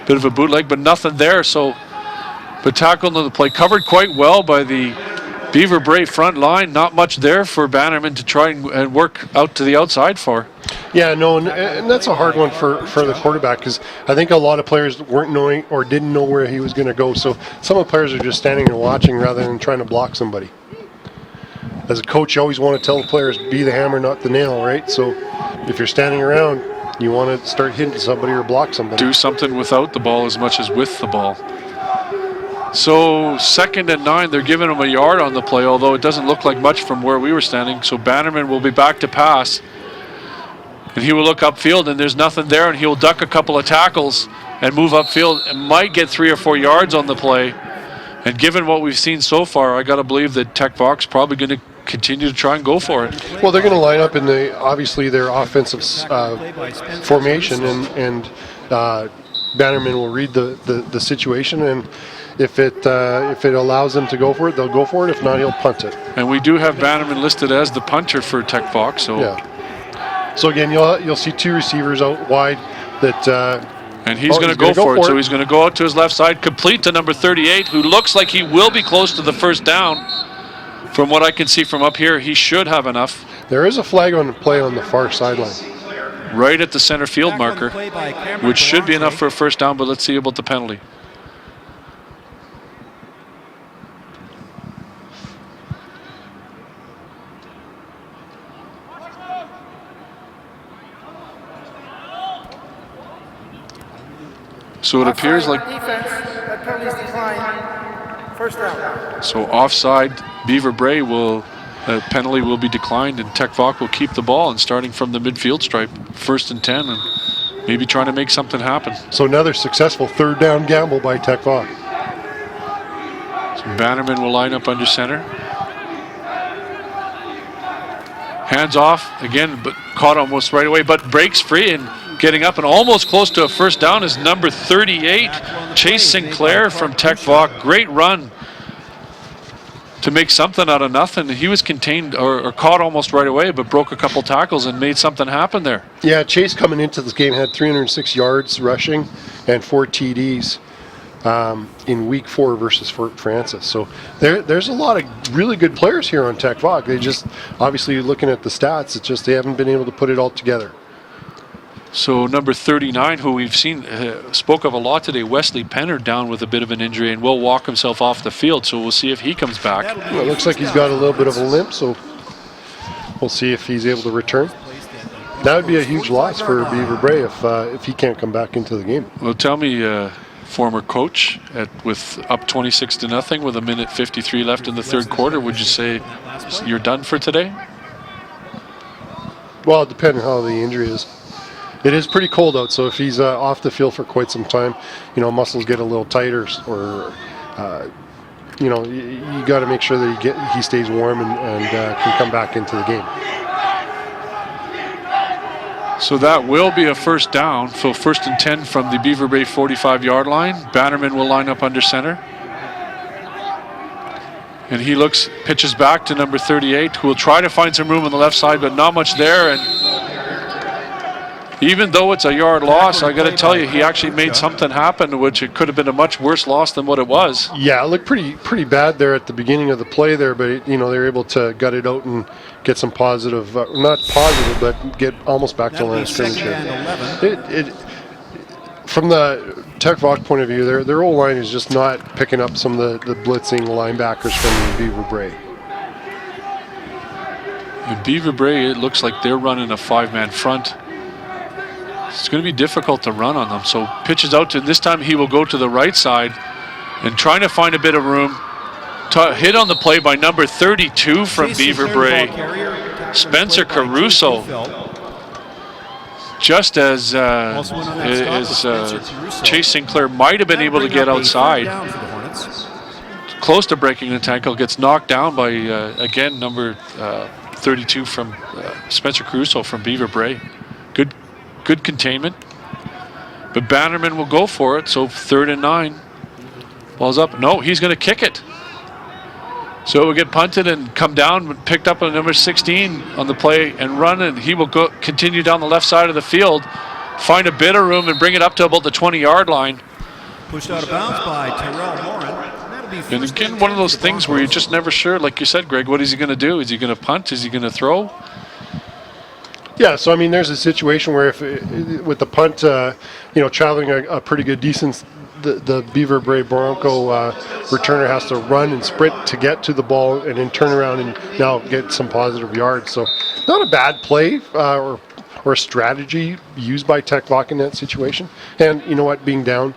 bit of a bootleg, but nothing there. But tackled on the play, covered quite well by the Beaver Bray front line. Not much there for Bannerman to try and work out to the outside for. Yeah, no, and that's a hard one for the quarterback, because I think a lot of players weren't knowing or didn't know where he was going to go. So some of the players are just standing and watching rather than trying to block somebody. As a coach, you always want to tell the players, be the hammer, not the nail, right? So if you're standing around, you want to start hitting somebody or block somebody. Do something without the ball as much as with the ball. So 2nd and 9, they're giving him a yard on the play, although it doesn't look like much from where we were standing. So Bannerman will be back to pass. And he will look upfield, and there's nothing there, and he'll duck a couple of tackles and move upfield and might get 3 or 4 yards on the play. And given what we've seen so far, I got to believe that Tech Bach's probably going to continue to try and go for it. Well, they're going to line up in obviously their offensive formation, and Bannerman will read the situation, and if it allows them to go for it, they'll go for it. If not, he'll punt it. And we do have Bannerman listed as the punter for Tech Bach, so yeah. So again, you'll see 2 receivers out wide that. And he's going to go for it. So he's going to go out to his left side, complete to number 38, who looks like he will be close to the first down. From what I can see from up here, he should have enough. There is a flag on the play on the far sideline. Right at the center field marker, which should be enough for a first down, but let's see about the penalty. So it appears like defense, that penalty's declined. First down. so offside. Beaver Bray will penalty will be declined, and Tech Vac will keep the ball and starting from the midfield stripe, 1st and 10, and maybe trying to make something happen. So another successful 3rd down gamble by Tech Vac. So Bannerman will line up under center. Hands off again, but caught almost right away, but breaks free and getting up and almost close to a 1st down is number 38, Chase Sinclair from Tech Vac. Great run to make something out of nothing. He was contained or caught almost right away, but broke a couple tackles and made something happen there. Yeah, Chase coming into this game had 306 yards rushing and 4 TDs in week 4 versus Fort Francis. So there's a lot of really good players here on Tech Vac. They just, obviously looking at the stats, it's just they haven't been able to put it all together. So number 39, who we've seen, spoke of a lot today, Wesley Penner, down with a bit of an injury and will walk himself off the field. So we'll see if he comes back. Well, it looks like he's got a little bit of a limp, so we'll see if he's able to return. That would be a huge loss for Beaver Bray if he can't come back into the game. Well, tell me, former coach, with up 26-0 with 1:53 left in the 3rd quarter, would you say you're done for today? Well, depending on how the injury is. It is pretty cold out, so if he's off the field for quite some time, muscles get a little tighter, or you got to make sure that he stays warm and can come back into the game. So that will be a 1st down. So 1st and 10 from the Beaver Bay 45-yard line. Bannerman will line up under center. And he pitches back to number 38, who will try to find some room on the left side, but not much there. And even though it's a yard loss, I got to tell you, he actually made something happen, which it could have been a much worse loss than what it was. Yeah, it looked pretty bad there at the beginning of the play there, but they were able to gut it out and get some positive, not positive, but get almost back to line of scrimmage here. From the Tech Vac point of view, their O-line is just not picking up some of the blitzing linebackers from Beaver Bray. In Beaver Bray, it looks like they're running a 5-man front. It's going to be difficult to run on them. So pitches out to, this time he will go to the right side and trying to find a bit of room. Hit on the play by number 32 from Beaver Bray, Spencer Caruso. Just as Chase Sinclair might have been able to get outside. Close to breaking the tackle, gets knocked down by, again, number 32 from Spencer Caruso from Beaver Bray. Good containment, but Bannerman will go for it. So 3rd and 9, ball's up. No, he's going to kick it. So it will get punted and come down, picked up on number 16 on the play and run, and he will continue down the left side of the field, find a bit of room and bring it up to about the 20-yard line. Pushed out of bounds by Terrell Morin. And again, one of those things where you're just never sure, like you said, Greg, what is he going to do? Is he going to punt? Is he going to throw? Yeah, so there's a situation where if with the punt, traveling a pretty good decent, the Beaver Bray Bronco returner has to run and sprint to get to the ball and then turn around and now get some positive yards. So not a bad play or strategy used by Tech Vac in that situation. And you know what, being down,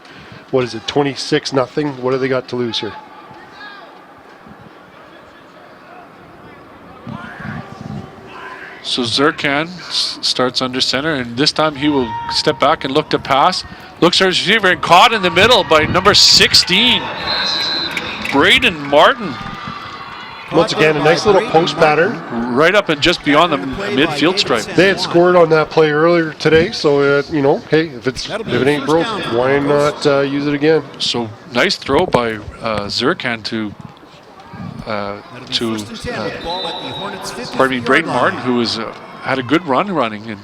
26-0, what do they got to lose here? So Zirkan starts under center, and this time he will step back and look to pass. Looks at his receiver and caught in the middle by number 16, Braden Martin. Once again, a nice little post pattern. Right up and just beyond the midfield stripe. They had scored on that play earlier today, so hey, if it ain't broke, why not use it again? So nice throw by Zirkan to Braden Martin, who has had a good running. And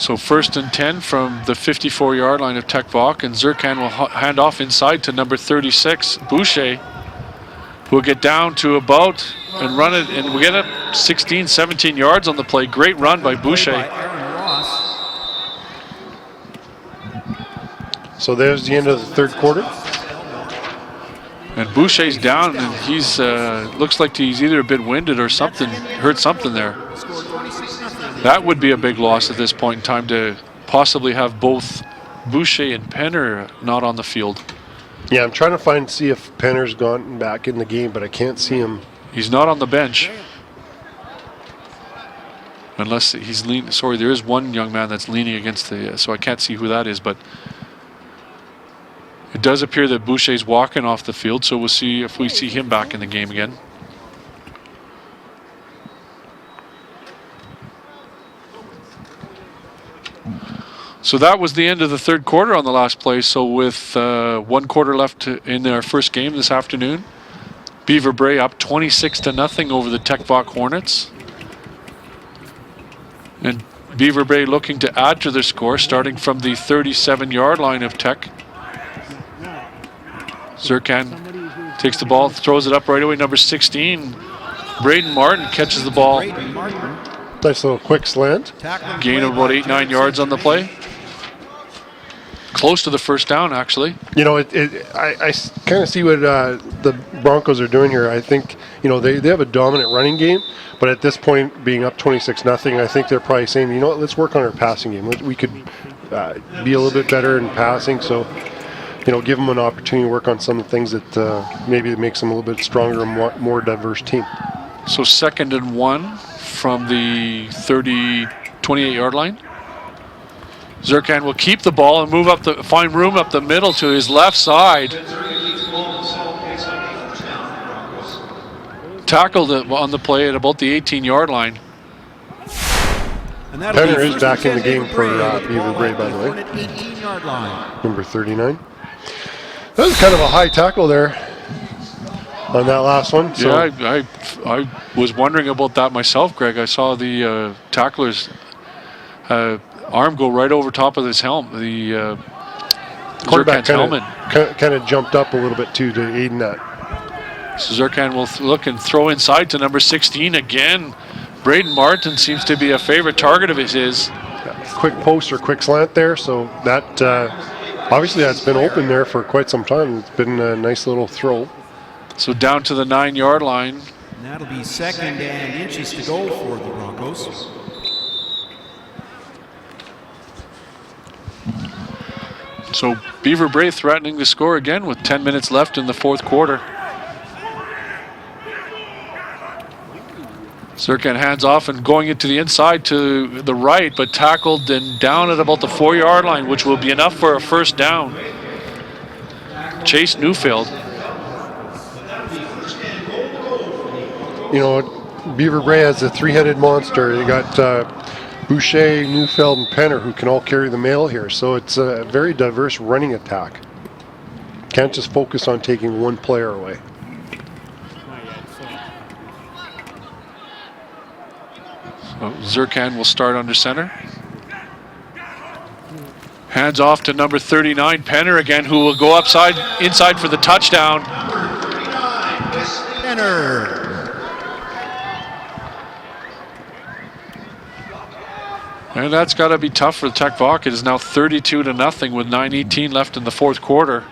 so 1st and 10 from the 54-yard line of Tech Vac, and Zirkan will hand off inside to number 36, Boucher, who will get down to about and run it, and we'll get it 16, 17 yards on the play. Great run by Boucher. So there's the end of the 3rd quarter. And Boucher's down, and he's looks like he's either a bit winded or something, hurt something there. That would be a big loss at this point in time to possibly have both Boucher and Penner not on the field. Yeah, I'm trying to see if Penner's gone back in the game, but I can't see him. He's not on the bench. Unless he's leaning. Sorry, there is one young man that's leaning against the, so I can't see who that is, but it does appear that Boucher's walking off the field, so we'll see if we see him back in the game again. So that was the end of the third quarter on the last play. So with 1 quarter left in our first game this afternoon, Beaver Bray up 26-0 over the Tech Vac Hornets. And Beaver Bay looking to add to their score, starting from the 37-yard line of Tech. Zerkan takes the ball, throws it up right away. Number 16, Braden Martin catches the ball. Nice little quick slant. Gain of about 8-9 yards on the play. Close to the first down, actually. You know, I kind of see what the Broncos are doing here. I think, you know, they have a dominant running game, but at this point, being up 26-0, I think they're probably saying, you know what, let's work on our passing game. We could be a little bit better in passing, so, you know, give them an opportunity to work on some of the things that maybe makes them a little bit stronger and more diverse team. So 2nd and 1 from the 28-yard line. Zerkan will keep the ball and move up find room up the middle to his left side. Tackled it on the play at about the 18-yard line. Penner is back in the game for Beaver Bray, by the way. Number 39. That was kind of a high tackle there on that last one. So. Yeah, I was wondering about that myself, Greg. I saw the tackler's arm go right over top of his helmet, the quarterback helmet. Kind of jumped up a little bit too to aid in that. So Zerkan will look and throw inside to number 16 again. Braden Martin seems to be a favorite target of his. Quick post or quick slant there, so that obviously that's been open there for quite some time. It's been a nice little throw. So down to the 9-yard line. And that'll be 2nd and inches to go for the Broncos. So Beaver Bray threatening to score again with 10 minutes left in the fourth quarter. Zerkan hands off and going into the inside to the right, but tackled and down at about the 4-yard line, which will be enough for a first down. Chase Newfield. You know, Beaver Bray has a three-headed monster. You got Boucher, Neufeld, and Penner who can all carry the mail here. So it's a very diverse running attack. Can't just focus on taking one player away. So Zerkan will start under center. Hands off to number 39, Penner again, who will go inside for the touchdown. Penner. And that's got to be tough for Tech Vac. It is now 32-0 with 9:18 left in the fourth quarter.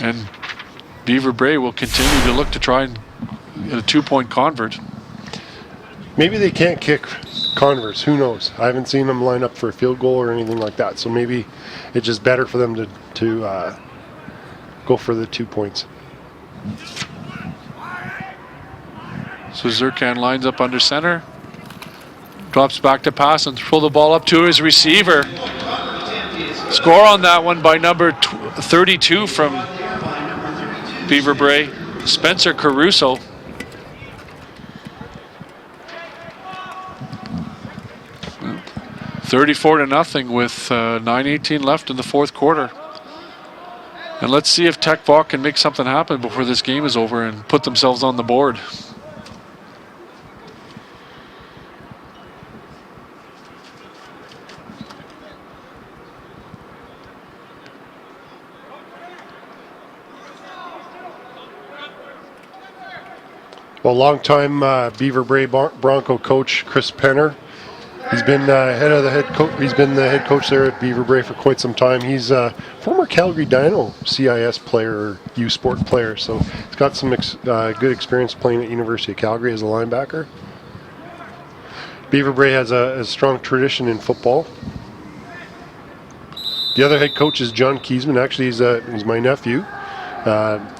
And Beaver Bray will continue to look to try and get a 2-point convert. Maybe they can't kick converts. Who knows? I haven't seen them line up for a field goal or anything like that. So maybe it's just better for them to go for the 2 points. So Zerkan lines up under center, drops back to pass and throw the ball up to his receiver. Score on that one by number 32 from Beaver Bray, Spencer Caruso. Well, 34-0 with 9:18 left in the fourth quarter. And let's see if Tech Vac can make something happen before this game is over and put themselves on the board. Well, longtime Beaver Bray Bronco coach Chris Penner He's been He's been the head coach there at Beaver Bray for quite some time. He's a former Calgary Dino CIS player, or U Sport player, so he's got some good experience playing at University of Calgary as a linebacker. Beaver Bray has a strong tradition in football. The other head coach is John Kiesman. Actually, he's my nephew.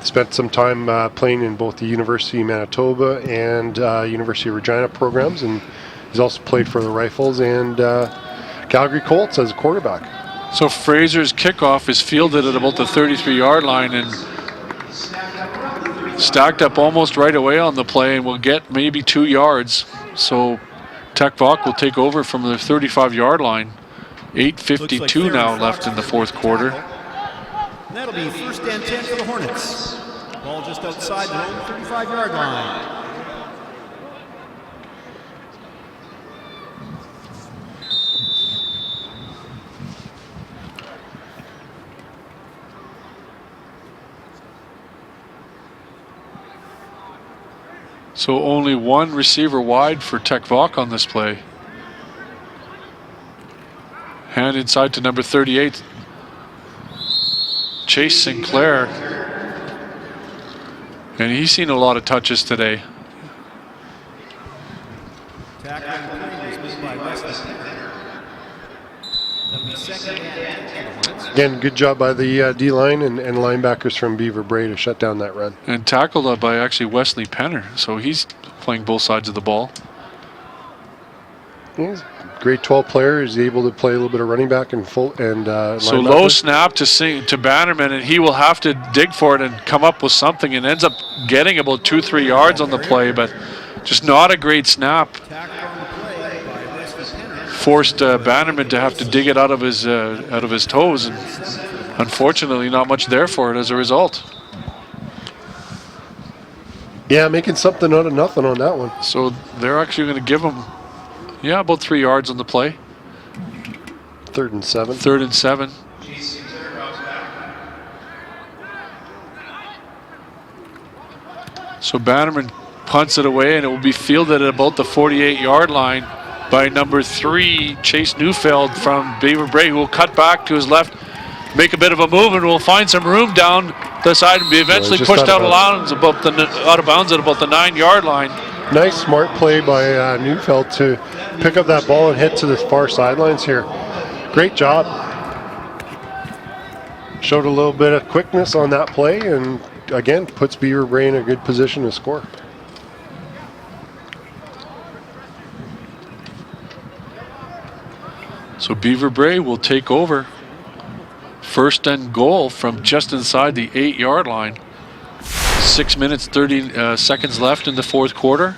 Spent some time playing in both the University of Manitoba and University of Regina programs, and he's also played for the Rifles and Calgary Colts as a quarterback. So Fraser's kickoff is fielded at about the 33-yard line and stacked up almost right away on the play and will get maybe 2 yards. So Tech Vok will take over from the 35-yard line. 8:52 now left in the fourth quarter. That'll be first and 10 for the Hornets. Ball just outside their own 35-yard line. So only one receiver wide for Tech Vok on this play. Hand inside to number 38, Chase Sinclair. And he's seen a lot of touches today. Tackling play was made by Wesley. That'll be second and 10 for the Hornets. Again, good job by the D-line and linebackers from Beaver Bray to shut down that run. And tackled by actually Wesley Penner. So he's playing both sides of the ball. He's a grade 12 player. He's able to play a little bit of running back and So linebacker. low snap to Bannerman, and he will have to dig for it and come up with something, and ends up getting about 2-3 yards on the play, but just not a great snap. Forced Bannerman to have to dig it out of his toes, and unfortunately not much there for it as a result. Yeah, making something out of nothing on that one. So they're actually going to give him, about 3 yards on the play. 3rd and 7. 3rd and 7. So Bannerman punts it away, and it will be fielded at about the 48-yard line by number 3, Chase Neufeld from Beaver Bray, who will cut back to his left, make a bit of a move, and will find some room down the side and be eventually pushed out of bounds at about the 9-yard line. Nice, smart play by Neufeld to pick up that ball and head to the far sidelines here. Great job. Showed a little bit of quickness on that play, and again, puts Beaver Bray in a good position to score. So Beaver Bray will take over. 1st and goal from just inside the 8-yard line. 6 minutes, 30 seconds left in the fourth quarter.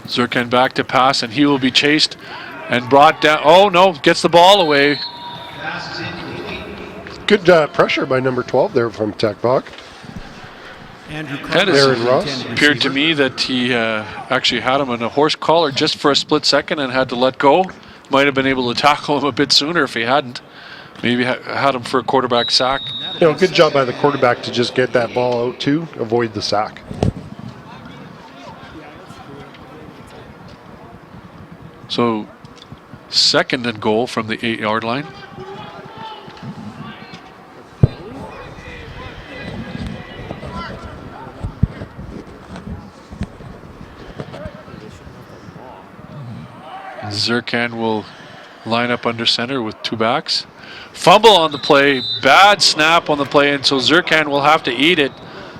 Zirkan back to pass, and he will be chased and brought down. Oh no, gets the ball away. Good pressure by number 12 there from Tech Vok. Aaron Ross. Appeared to me that he actually had him in a horse collar just for a split second and had to let go. Might have been able to tackle him a bit sooner if he hadn't. Maybe had him for a quarterback sack. Good job by the quarterback to just get that ball out to avoid the sack. So 2nd and goal from the 8-yard line. Zirkan will line up under center with 2 backs. Fumble on the play, bad snap on the play, and so Zirkan will have to eat it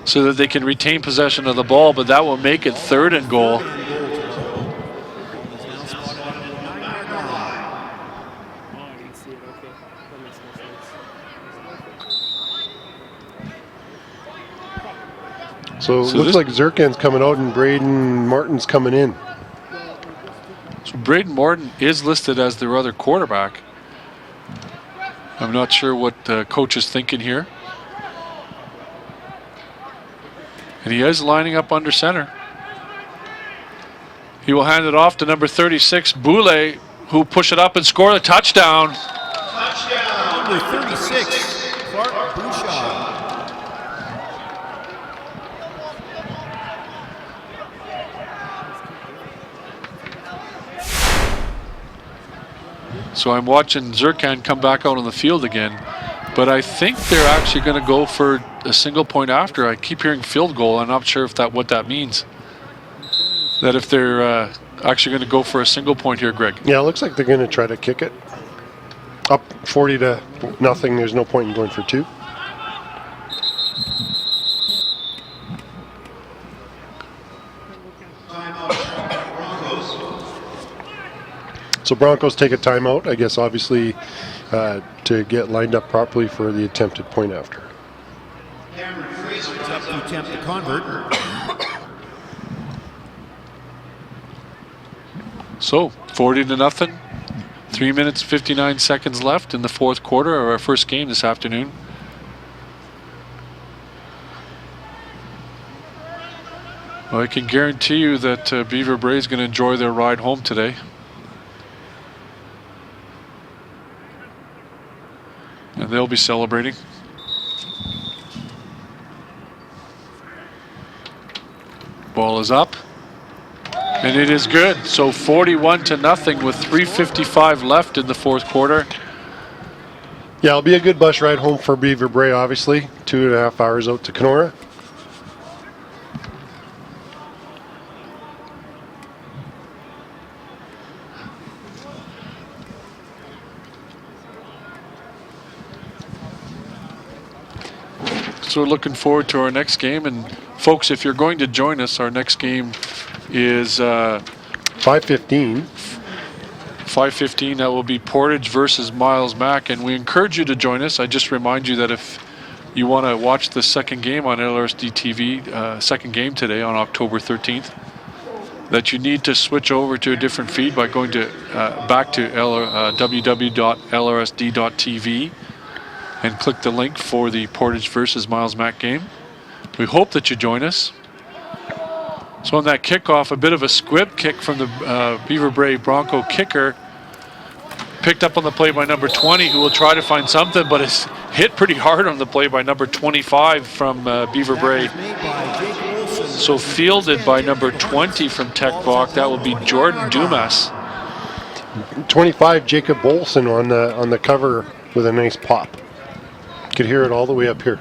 so that they can retain possession of the ball, but that will make it 3rd and goal. So it looks like Zirkan's coming out and Braden Martin's coming in. So Braden Martin is listed as their other quarterback. I'm not sure what the coach is thinking here. And he is lining up under center. He will hand it off to number 36, Boulay, who push it up and score the touchdown. Number 36, Clark Bouchard. So I'm watching Zirkan come back out on the field again, but I think they're actually going to go for a single point after. I keep hearing field goal. I'm not sure if what that means. That if they're actually going to go for a single point here, Greg. Yeah, it looks like they're going to try to kick it. Up 40-0. There's no point in going for two. So Broncos take a timeout, I guess, obviously, to get lined up properly for the attempted point after. It's up to attempt to convert. So 40-0. 3 minutes, 59 seconds left in the fourth quarter of our first game this afternoon. Well, I can guarantee you that Beaver Bray is going to enjoy their ride home today. And they'll be celebrating. Ball is up. And it is good. So 41-0 with 3:55 left in the fourth quarter. Yeah, it'll be a good bus ride home for Beaver Bray, obviously. 2.5 hours out to Kenora. So we're looking forward to our next game. And folks, if you're going to join us, our next game is 5:15. 5:15. That will be Portage versus Miles Mac, and we encourage you to join us. I just remind you that if you want to watch the second game on LRSDTV, second game today on October 13th, that you need to switch over to a different feed by going to back to www.lrsd.tv and click the link for the Portage versus Miles Mac game. We hope that you join us. So on that kickoff, a bit of a squib kick from the Beaver Bray Bronco kicker. Picked up on the play by number 20, who will try to find something, but is hit pretty hard on the play by number 25 from Beaver Bray. So fielded by number 20 from Tech Vaughan. That will be Jordan Dumas. 25, Jacob Bolson on the cover with a nice pop. Could hear it all the way up here.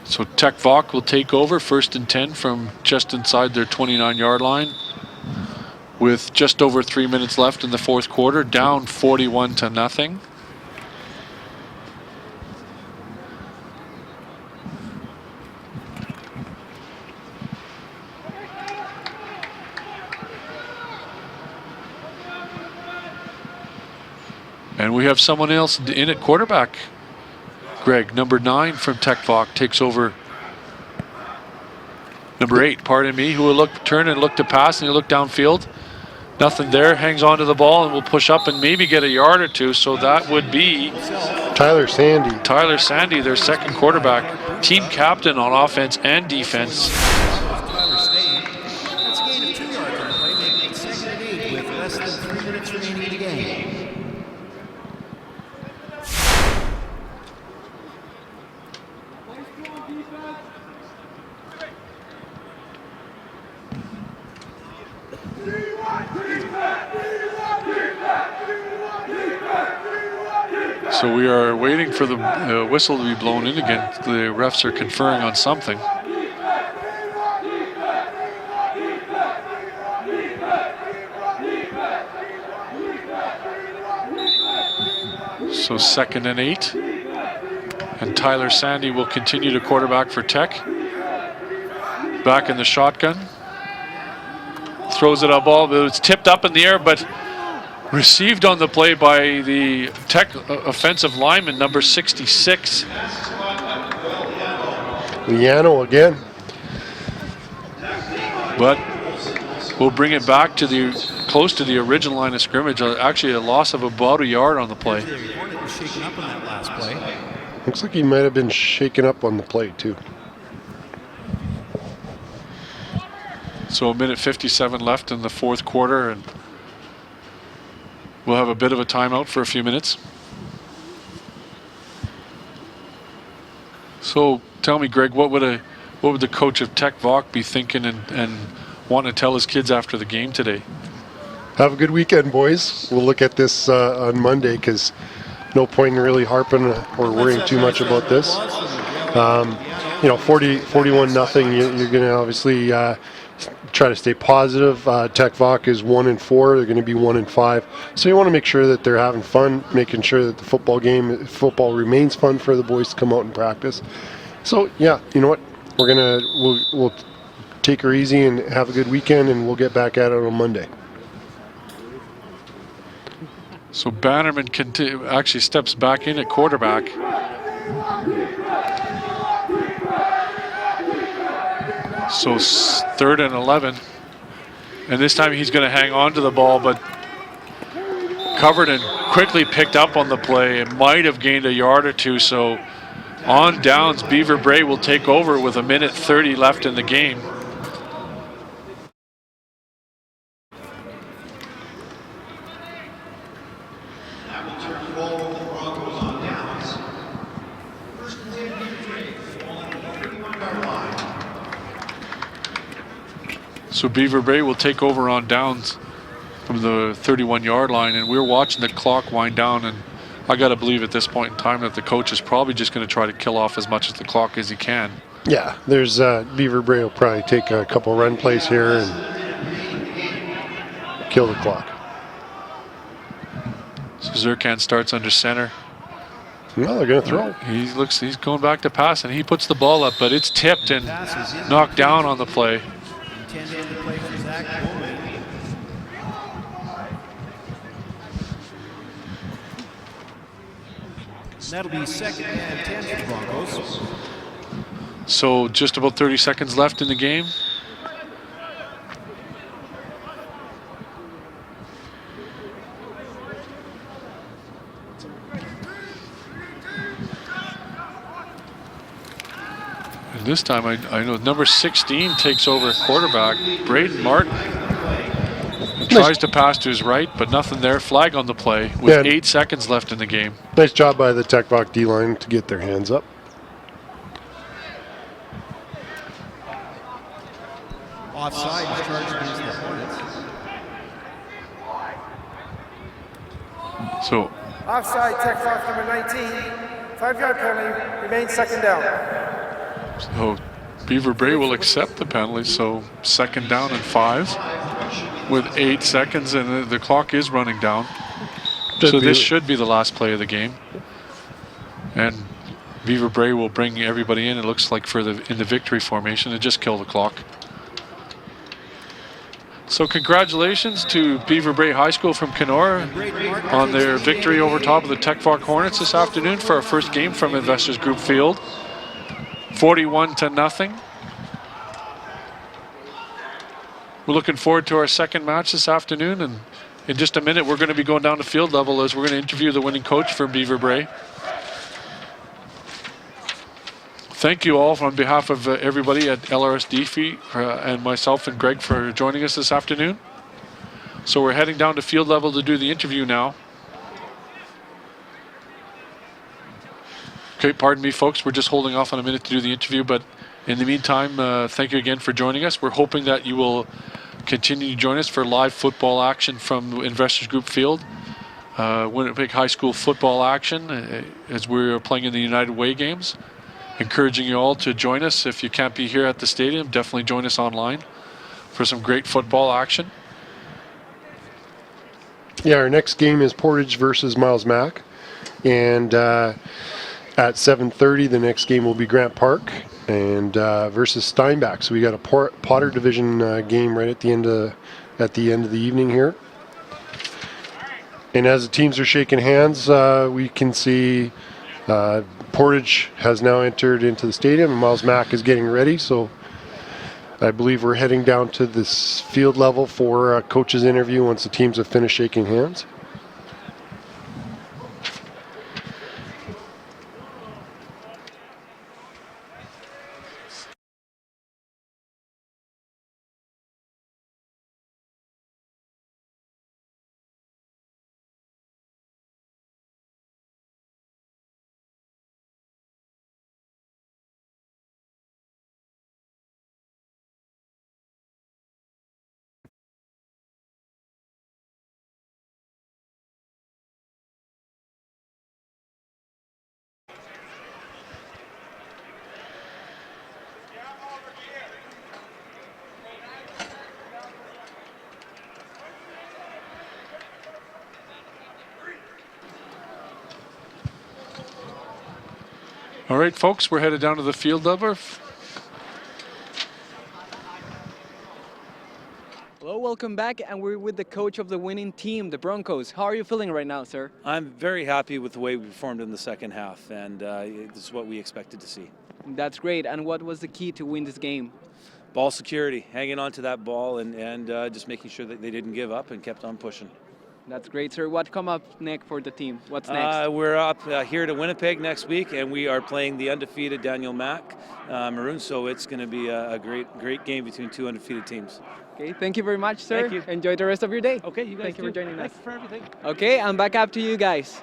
So Tech Vaughan will take over 1st and 10 from just inside their 29-yard line with just over 3 minutes left in the fourth quarter, down 41-0. And we have someone else in at quarterback. Greg, number 9 from Tech Vaughan takes over. Number 8, pardon me, who will turn and look to pass, and he'll look downfield. Nothing there, hangs on to the ball and will push up and maybe get a yard or two. So that would be Tyler Sandy. Tyler Sandy, their second quarterback, team captain on offense and defense. That's a gain of 2 yards on the play, making it 2nd and 8 with less than 3 minutes remaining in the game. So we are waiting for the whistle to be blown in again. The refs are conferring on something. So 2nd and 8. And Tyler Sandy will continue to quarterback for Tech. Back in the shotgun. Throws it a ball, but it's tipped up in the air, but received on the play by the Tech offensive lineman, number 66. Liano again. But we'll bring it back to close to the original line of scrimmage. Actually, a loss of about a yard on the play. Shaken up on that last play. Looks like he might have been shaken up on the play too. So So 1:57 left in the fourth quarter, and we'll have a bit of a timeout for a few minutes. So tell me, Greg, what would the coach of Tech Vok be thinking and wanting to tell his kids after the game today? Have a good weekend, boys. We'll look at this on Monday, because no point in really harping or worrying too much about this. 41-0. You're going to obviously try to stay positive. Tech Vok is 1-4. They're going to be 1-5. So you want to make sure that they're having fun, making sure that the football remains fun for the boys to come out and practice. So yeah, you know what? We'll take her easy and have a good weekend, and we'll get back at it on Monday. So Bannerman actually steps back in at quarterback. So 3rd and 11. And this time he's going to hang on to the ball, but covered and quickly picked up on the play and might have gained a yard or two. So on downs, Beaver Bray will take over with 1:30 left in the game. So Beaver Bray will take over on downs from the 31-yard line, and we're watching the clock wind down, and I got to believe at this point in time that the coach is probably just going to try to kill off as much of the clock as he can. Yeah, there's Beaver Bray will probably take a couple run plays here and kill the clock. So Zirkan starts under center. Well, they're going to throw. He's going back to pass, and he puts the ball up, but it's tipped and knocked down on the play. Intended to play for Zach Bowman. That'll be 2nd and 10 for the Broncos. So just about 30 seconds left in the game. And this time I know number 16 takes over at quarterback, Braden Martin. He tries to pass to his right, but nothing there. Flag on the play with 8 seconds left in the game. Nice job by the Tech Vok D-line to get their hands up. Offside is charged against the Hornets. So Offside, Tech Vok number 19. 5-yard penalty, remains 2nd down. So Beaver Bray will accept the penalty, so 2nd down and 5 with 8 seconds, and the clock is running down. So this should be the last play of the game. And Beaver Bray will bring everybody in, it looks like, in the victory formation and just kill the clock. So congratulations to Beaver Bray High School from Kenora on their victory over top of the Tech Vok Hornets this afternoon for our first game from Investors Group Field. 41-0. We're looking forward to our second match this afternoon, and in just a minute we're going to be going down to field level as we're going to interview the winning coach for Beaver Bray. Thank you all on behalf of everybody at LRSDTV and myself and Greg for joining us this afternoon. So we're heading down to field level to do the interview now. Okay, pardon me, folks. We're just holding off on a minute to do the interview, but in the meantime, thank you again for joining us. We're hoping that you will continue to join us for live football action from Investors Group Field. Winnipeg High School football action as we're playing in the United Way games. Encouraging you all to join us. If you can't be here at the stadium, definitely join us online for some great football action. Yeah, our next game is Portage versus Miles Mac. And at 7:30, the next game will be Grant Park and versus Steinbach. So we got a Potter Division game right at the end of the evening here. And as the teams are shaking hands, we can see Portage has now entered into the stadium, and Miles Mac is getting ready. So I believe we're heading down to this field level for a coach's interview once the teams have finished shaking hands. All right, folks, we're headed down to the field level. Hello, welcome back, and we're with the coach of the winning team, the Broncos. How are you feeling right now, sir? I'm very happy with the way we performed in the second half, and this is what we expected to see. That's great. And what was the key to win this game? Ball security, hanging on to that ball and just making sure that they didn't give up and kept on pushing. That's great, sir. What come up next for the team? What's next? We're up here to Winnipeg next week, and we are playing the undefeated Daniel Mack Maroons, so it's going to be a great game between two undefeated teams. Okay, thank you very much, sir. Thank you. Enjoy the rest of your day. Okay, you guys Thank you for joining us. Thanks for everything. Okay, I'm back up to you guys.